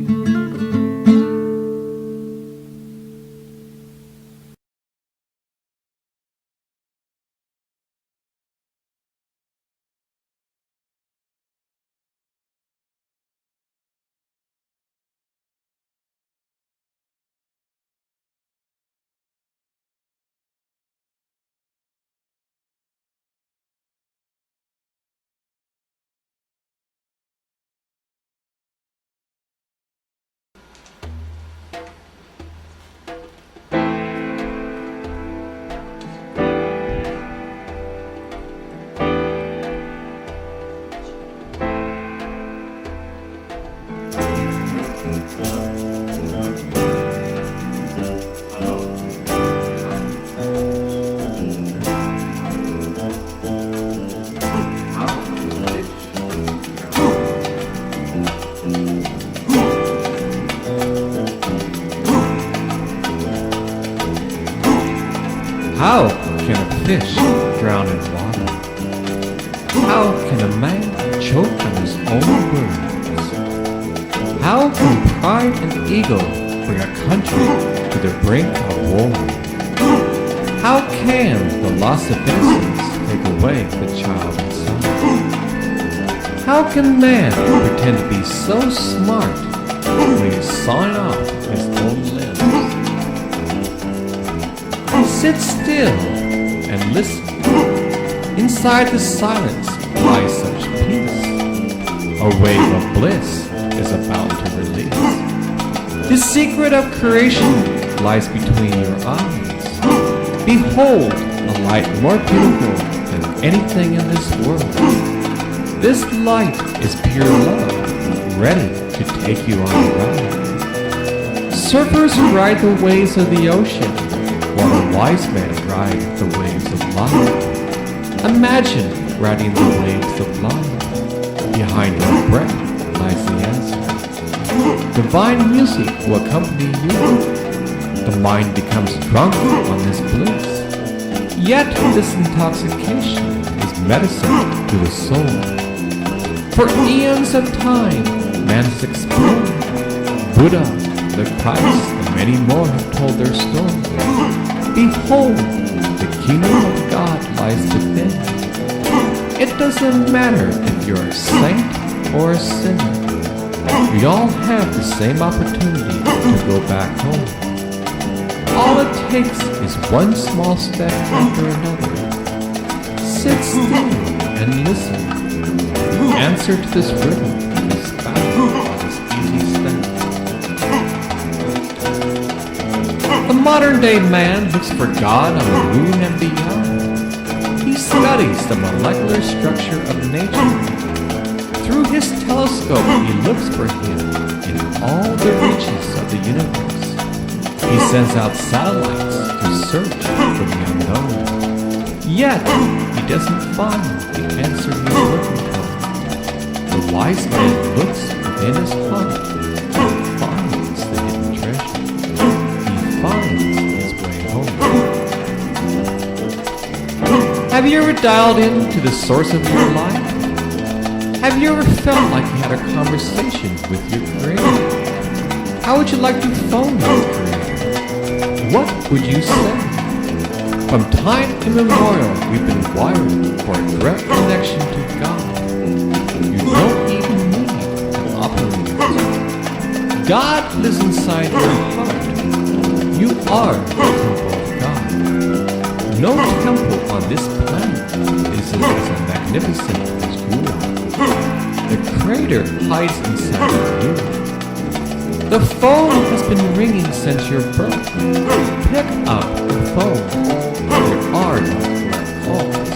How can a fish drown in water? How can a man choke on his own words? How can pride and ego bring a country to the brink of war? How can the loss of innocence take away the child inside? How can man pretend to be so smart when he's sawing off his own limbs? Sit still and listen. Inside the silence lies such peace. A wave of bliss is about to release. The secret of creation lies between your eyes. Behold a light more beautiful than anything in this world. This light is pure love, ready to take you on a ride. Surfers ride the waves of the ocean, while a wise man rides the waves of life. Imagine riding the waves of life. Behind your breath lies the answer. Divine music will accompany you. The mind becomes drunk on this bliss. Yet this intoxication is medicine to the soul. For eons of time, man has explored. Buddha, the Christ, and many more have told their story. Behold, the kingdom of God lies within. It doesn't matter if you're a saint or a sinner. We all have the same opportunity to go back home. All it takes is one small step after another. Sit still and listen. The answer to this riddle is found on this easy step. The modern day man looks for God on the moon and beyond. He studies the molecular structure of nature. Through his telescope, he looks for him in all the reaches of the universe. He sends out satellites to search for the unknown. Yet, he doesn't find the answer he's looking for. The wise man looks within his heart and finds the hidden treasure. He finds his way home. Have you ever dialed in to the source of your life? Have you ever felt like you had a conversation with your Creator? How would you like to phone your Creator? What would you say? From time immemorial, we've been wired for a direct connection to God. You don't even need an operator. God lives inside your heart. You are the temple of God. No temple on this planet is as magnificent as you are. The Creator hides inside of you. The phone has been ringing since your birth. Pick up the phone. There are no direct calls.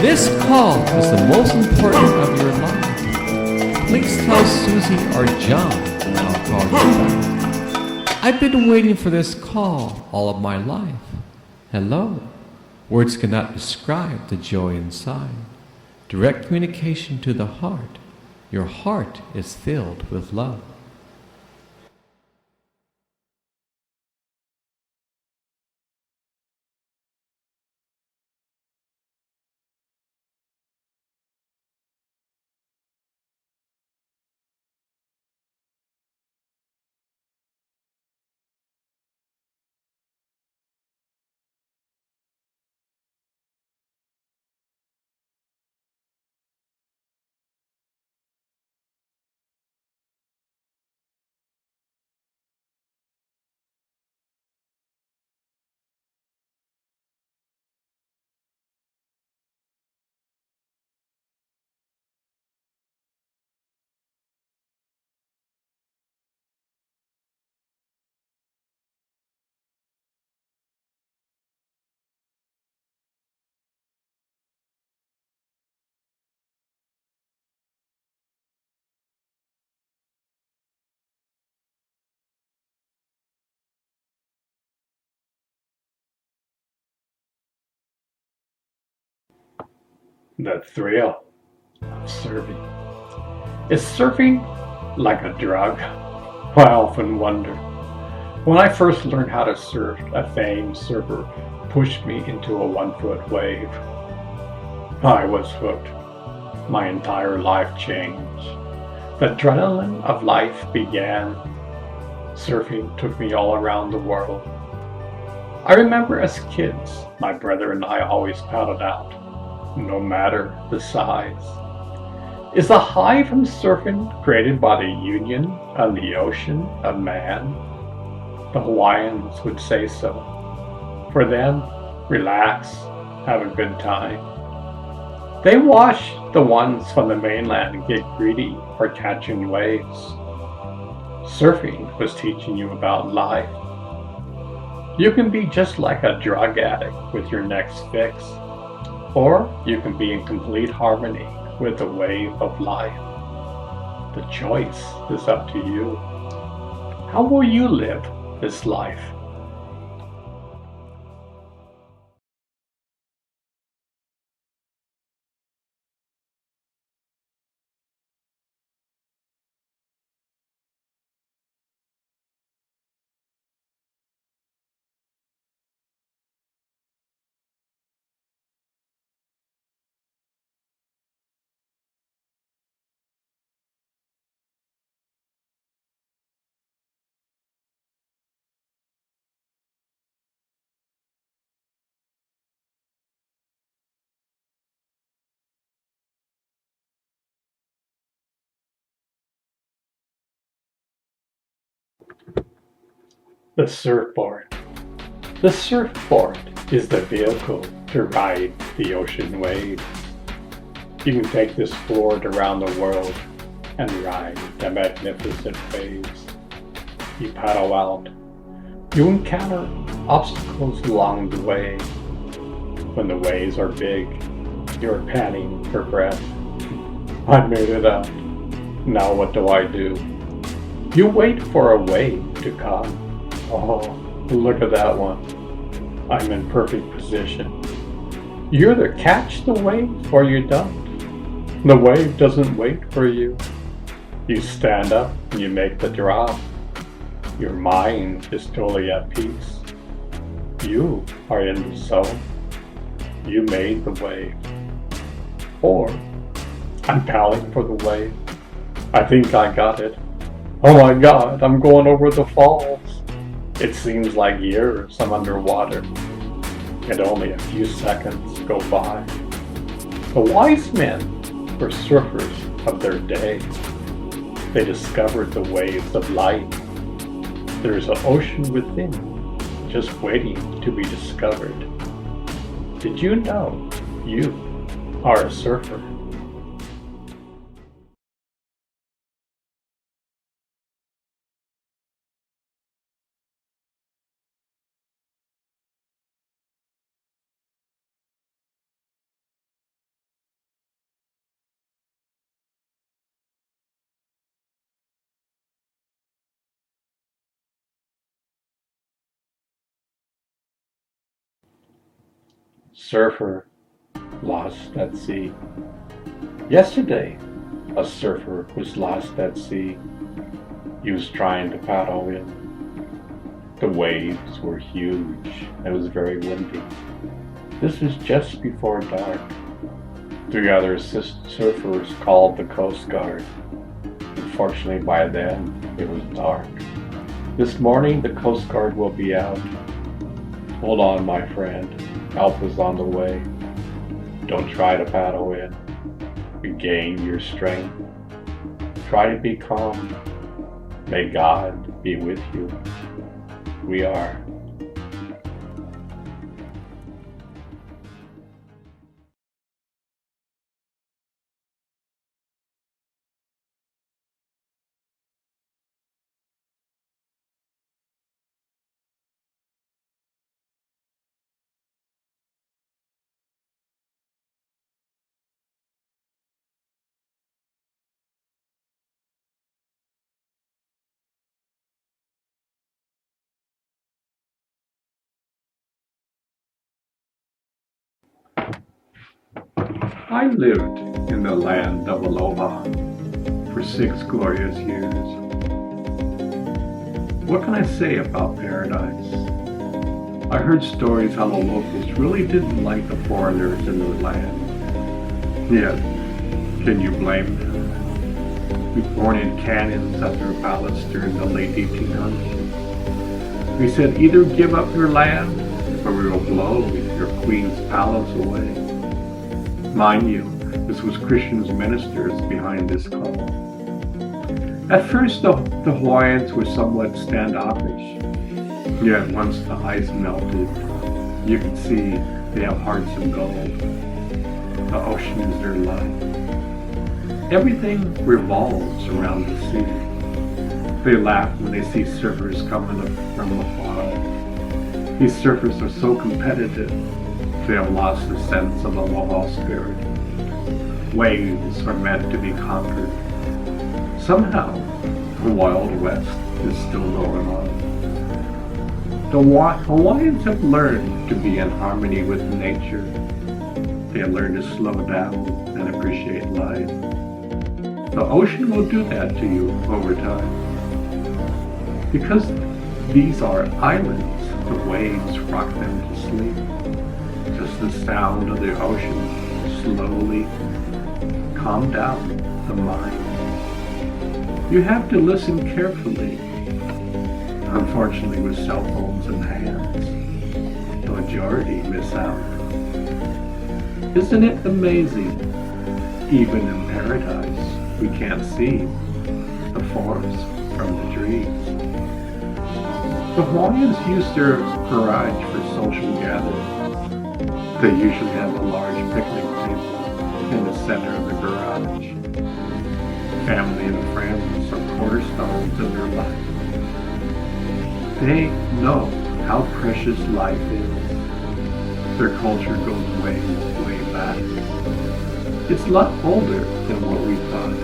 This call is the most important of your life. Please tell Susie or John, and I'll call you back. I've been waiting for this call all of my life. Hello. Words cannot describe the joy inside. Direct communication to the heart. Your heart is filled with love. The thrill of surfing. Is surfing like a drug? I often wonder. When I first learned how to surf, a famed surfer pushed me into a 1-foot wave. I was hooked. My entire life changed. The adrenaline of life began. Surfing took me all around the world. I remember as kids, my brother and I always paddled out, no matter the size. Is the high from surfing created by the union of the ocean of man? The Hawaiians would say so. For them, relax, have a good time. They watch the ones from the mainland get greedy for catching waves. Surfing was teaching you about life. You can be just like a drug addict with your next fix, or you can be in complete harmony with the wave of life. The choice is up to you. How will you live this life? The surfboard. The surfboard is the vehicle to ride the ocean waves. You can take this board around the world and ride the magnificent waves. You paddle out. You encounter obstacles along the way. When the waves are big, you're panting for breath. I made it out. Now what do I do? You wait for a wave to come. Oh, look at that one. I'm in perfect position. You either catch the wave or you don't. The wave doesn't wait for you. You stand up and you make the drop. Your mind is totally at peace. You are in the zone. You made the wave. Or, I'm paddling for the wave. I think I got it. Oh my God, I'm going over the falls. It seems like years I'm underwater, and only a few seconds go by. The wise men were surfers of their day. They discovered the waves of light. There's an ocean within, just waiting to be discovered. Did you know you are a surfer? Surfer lost at sea. Yesterday, a surfer was lost at sea. He was trying to paddle in. The waves were huge. It was very windy. This was just before dark. 3 other surfers called the Coast Guard. Unfortunately, by then, it was dark. This morning, the Coast Guard will be out. Hold on, my friend. Help is on the way. Don't try to paddle in. Regain your strength. Try to be calm. May God be with you. We are. I lived in the land of Aloha for 6 glorious years. What can I say about paradise? I heard stories how the locals really didn't like the foreigners in their land. Yet, can you blame them? We were born in cannons at their palace during the late 1800s. We said either give up your land or we will blow your queen's palace away. Mind you, this was Christian ministers behind this call. At first, the Hawaiians were somewhat standoffish. Yet once the ice melted, you could see they have hearts of gold. The ocean is their life. Everything revolves around the sea. They laugh when they see surfers coming up from afar. These surfers are so competitive. They have lost the sense of aloha spirit. Waves are meant to be conquered. Somehow, the Wild West is still going on. The Hawaiians have learned to be in harmony with nature. They have learned to slow down and appreciate life. The ocean will do that to you over time. Because these are islands, the waves rock them to sleep. Just the sound of the ocean slowly calm down the mind. You have to listen carefully. Unfortunately, with cell phones in hands, the majority miss out. Isn't it amazing? Even in paradise, we can't see the forest from the trees. The Hawaiians use their garage for social gatherings. They usually have a large picnic table in the center of the garage. Family and friends are cornerstones in their life. They know how precious life is. Their culture goes way, way back. It's a lot older than what we thought.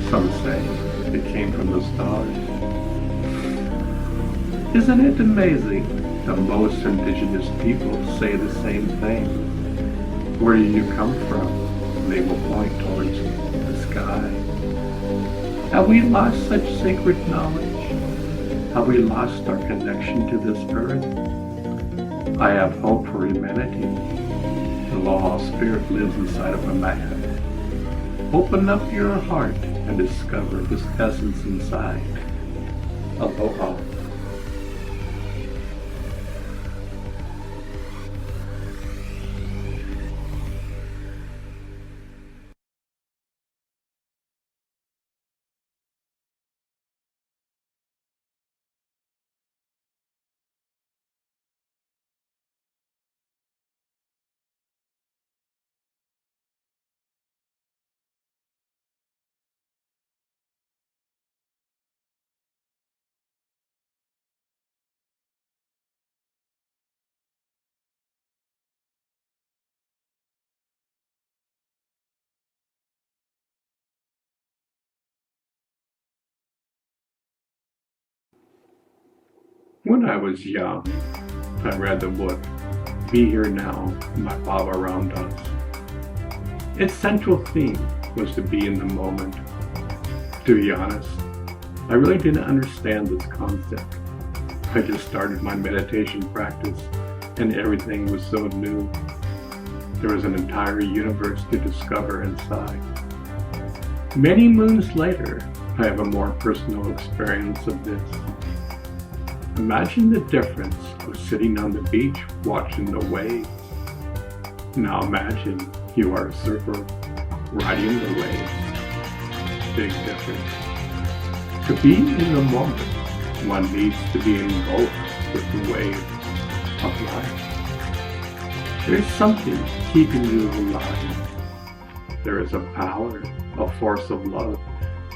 Some say it came from the stars. Isn't it amazing that most indigenous people say the same thing? Where do you come from? They will point towards the sky. Have we lost such sacred knowledge? Have we lost our connection to this earth? I have hope for humanity. The law of spirit lives inside of a man. Open up your heart and discover this essence inside. Aloha. When I was young, I read the book, Be Here Now, by Baba Ramdas. Its central theme was to be in the moment. To be honest, I really didn't understand this concept. I just started my meditation practice and everything was so new. There was an entire universe to discover inside. Many moons later, I have a more personal experience of this. Imagine the difference of sitting on the beach watching the waves. Now imagine you are a surfer riding the waves. Big difference. To be in the moment, one needs to be engulfed with the wave of life. There's something keeping you alive. There is a power, a force of love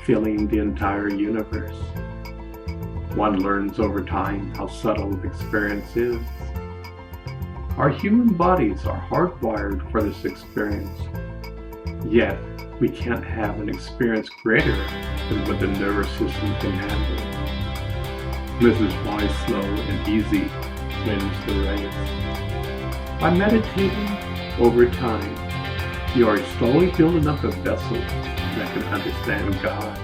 filling the entire universe. One learns over time how subtle the experience is. Our human bodies are hardwired for this experience. Yet, we can't have an experience greater than what the nervous system can handle. This is why slow and easy wins the race. By meditating over time, you are slowly building up a vessel that can understand God.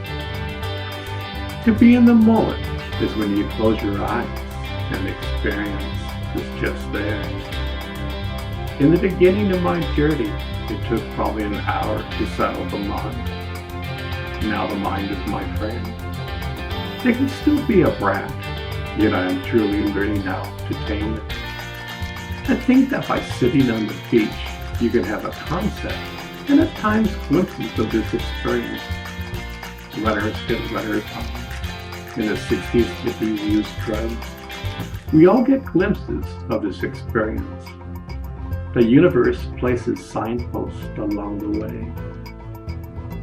To be in the moment is when you close your eyes and the experience is just there. In the beginning of my journey, it took probably an hour to settle the mind. Now the mind is my friend. It can still be a brat, yet I am truly learning how to tame it. I think that by sitting on the beach, you can have a concept and at times glimpses of this experience. Letters get letters up. In the 60s, hippies used drugs. We all get glimpses of this experience. The universe places signposts along the way.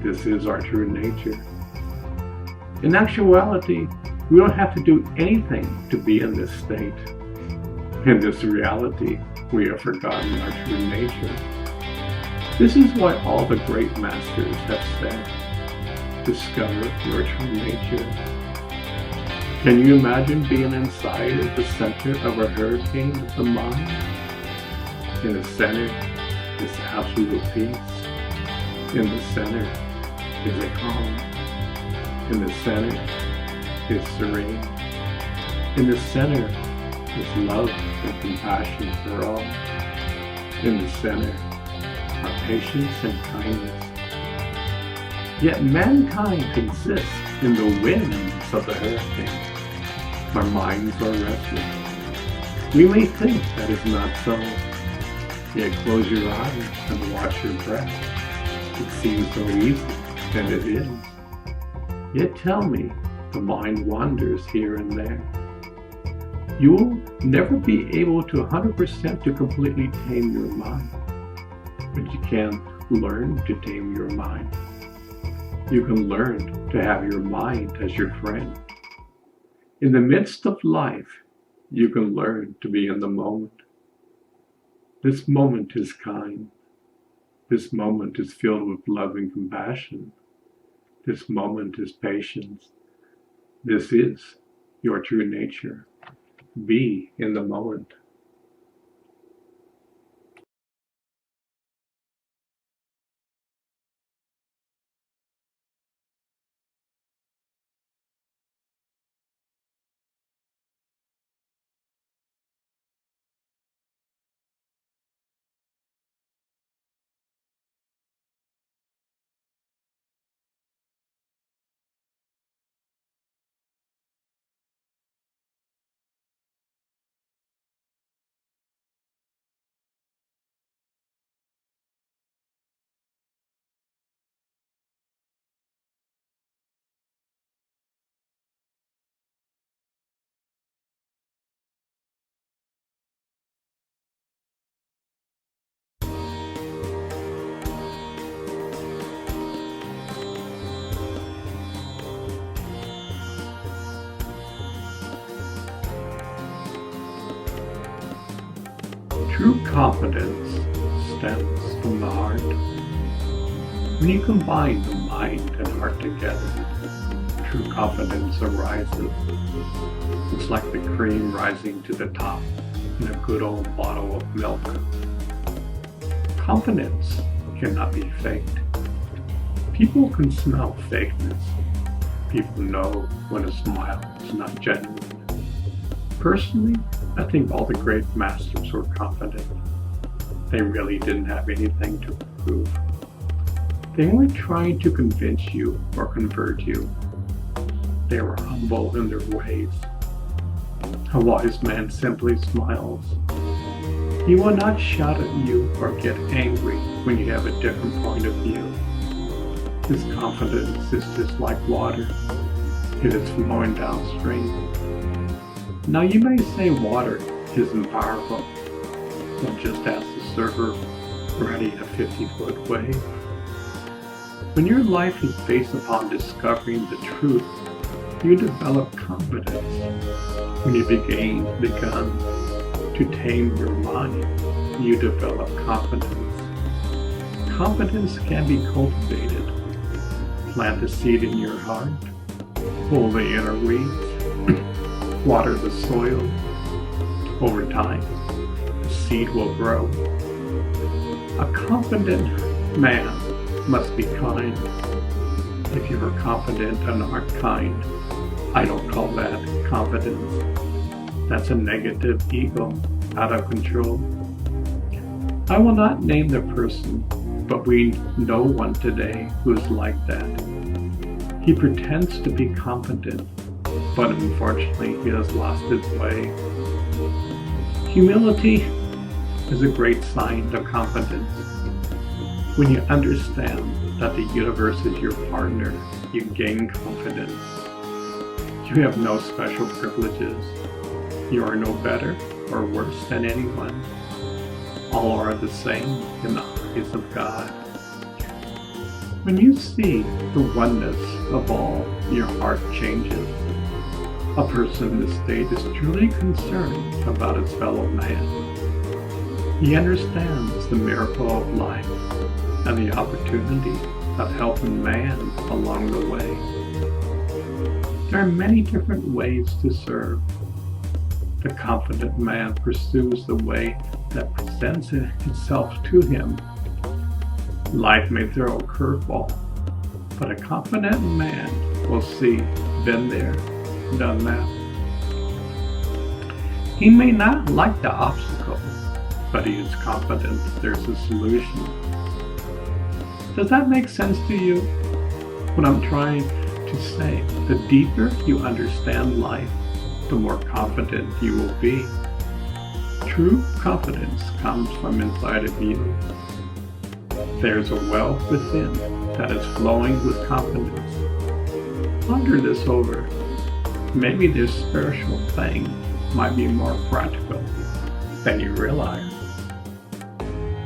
This is our true nature. In actuality, we don't have to do anything to be in this state. In this reality, we have forgotten our true nature. This is why all the great masters have said, discover your true nature. Can you imagine being inside at the center of a hurricane of the mind? In the center is absolute peace. In the center is a calm. In the center is serene. In the center is love and compassion for all. In the center are patience and kindness. Yet mankind exists in the winds of the hurricane. Our minds are restless. We may think that is not so. Yet close your eyes and watch your breath. It seems so easy, and it is. Yet tell me, the mind wanders here and there. You'll never be able to 100% to completely tame your mind, but you can learn to tame your mind. You can learn to have your mind as your friend. In the midst of life, you can learn to be in the moment. This moment is kind. This moment is filled with love and compassion. This moment is patience. This is your true nature. Be in the moment. True confidence stems from the heart. When you combine the mind and heart together, true confidence arises. It's like the cream rising to the top in a good old bottle of milk. Confidence cannot be faked. People can smell fakeness. People know when a smile is not genuine. Personally, I think all the great masters were confident. They really didn't have anything to prove. They weren't trying to convince you or convert you. They were humble in their ways. A wise man simply smiles. He will not shout at you or get angry when you have a different point of view. His confidence is just like water. It is flowing downstream. Now you may say water isn't powerful. Well, just ask the surfer riding a 50-foot wave. When your life is based upon discovering the truth, you develop confidence. When you begun to tame your mind, you develop confidence. Confidence can be cultivated. Plant a seed in your heart. Pull the inner weeds. Water the soil. Over time, the seed will grow. A confident man must be kind. If you are confident and aren't kind, I don't call that confidence. That's a negative ego, out of control. I will not name the person, but we know one today who is like that. He pretends to be confident, but unfortunately he has lost his way. Humility is a great sign of confidence. When you understand that the universe is your partner, you gain confidence. You have no special privileges. You are no better or worse than anyone. All are the same in the eyes of God. When you see the oneness of all, your heart changes. A person in this state is truly concerned about his fellow man. He understands the miracle of life and the opportunity of helping man along the way. There are many different ways to serve. The confident man pursues the way that presents itself to him. Life may throw a curveball, but a confident man will see, been there, done that. He may not like the obstacle, but he is confident there's a solution. Does that make sense to you? What I'm trying to say, the deeper you understand life, the more confident you will be. True confidence comes from inside of you. There's a well within that is flowing with confidence. Ponder this over. Maybe this spiritual thing might be more practical than you realize.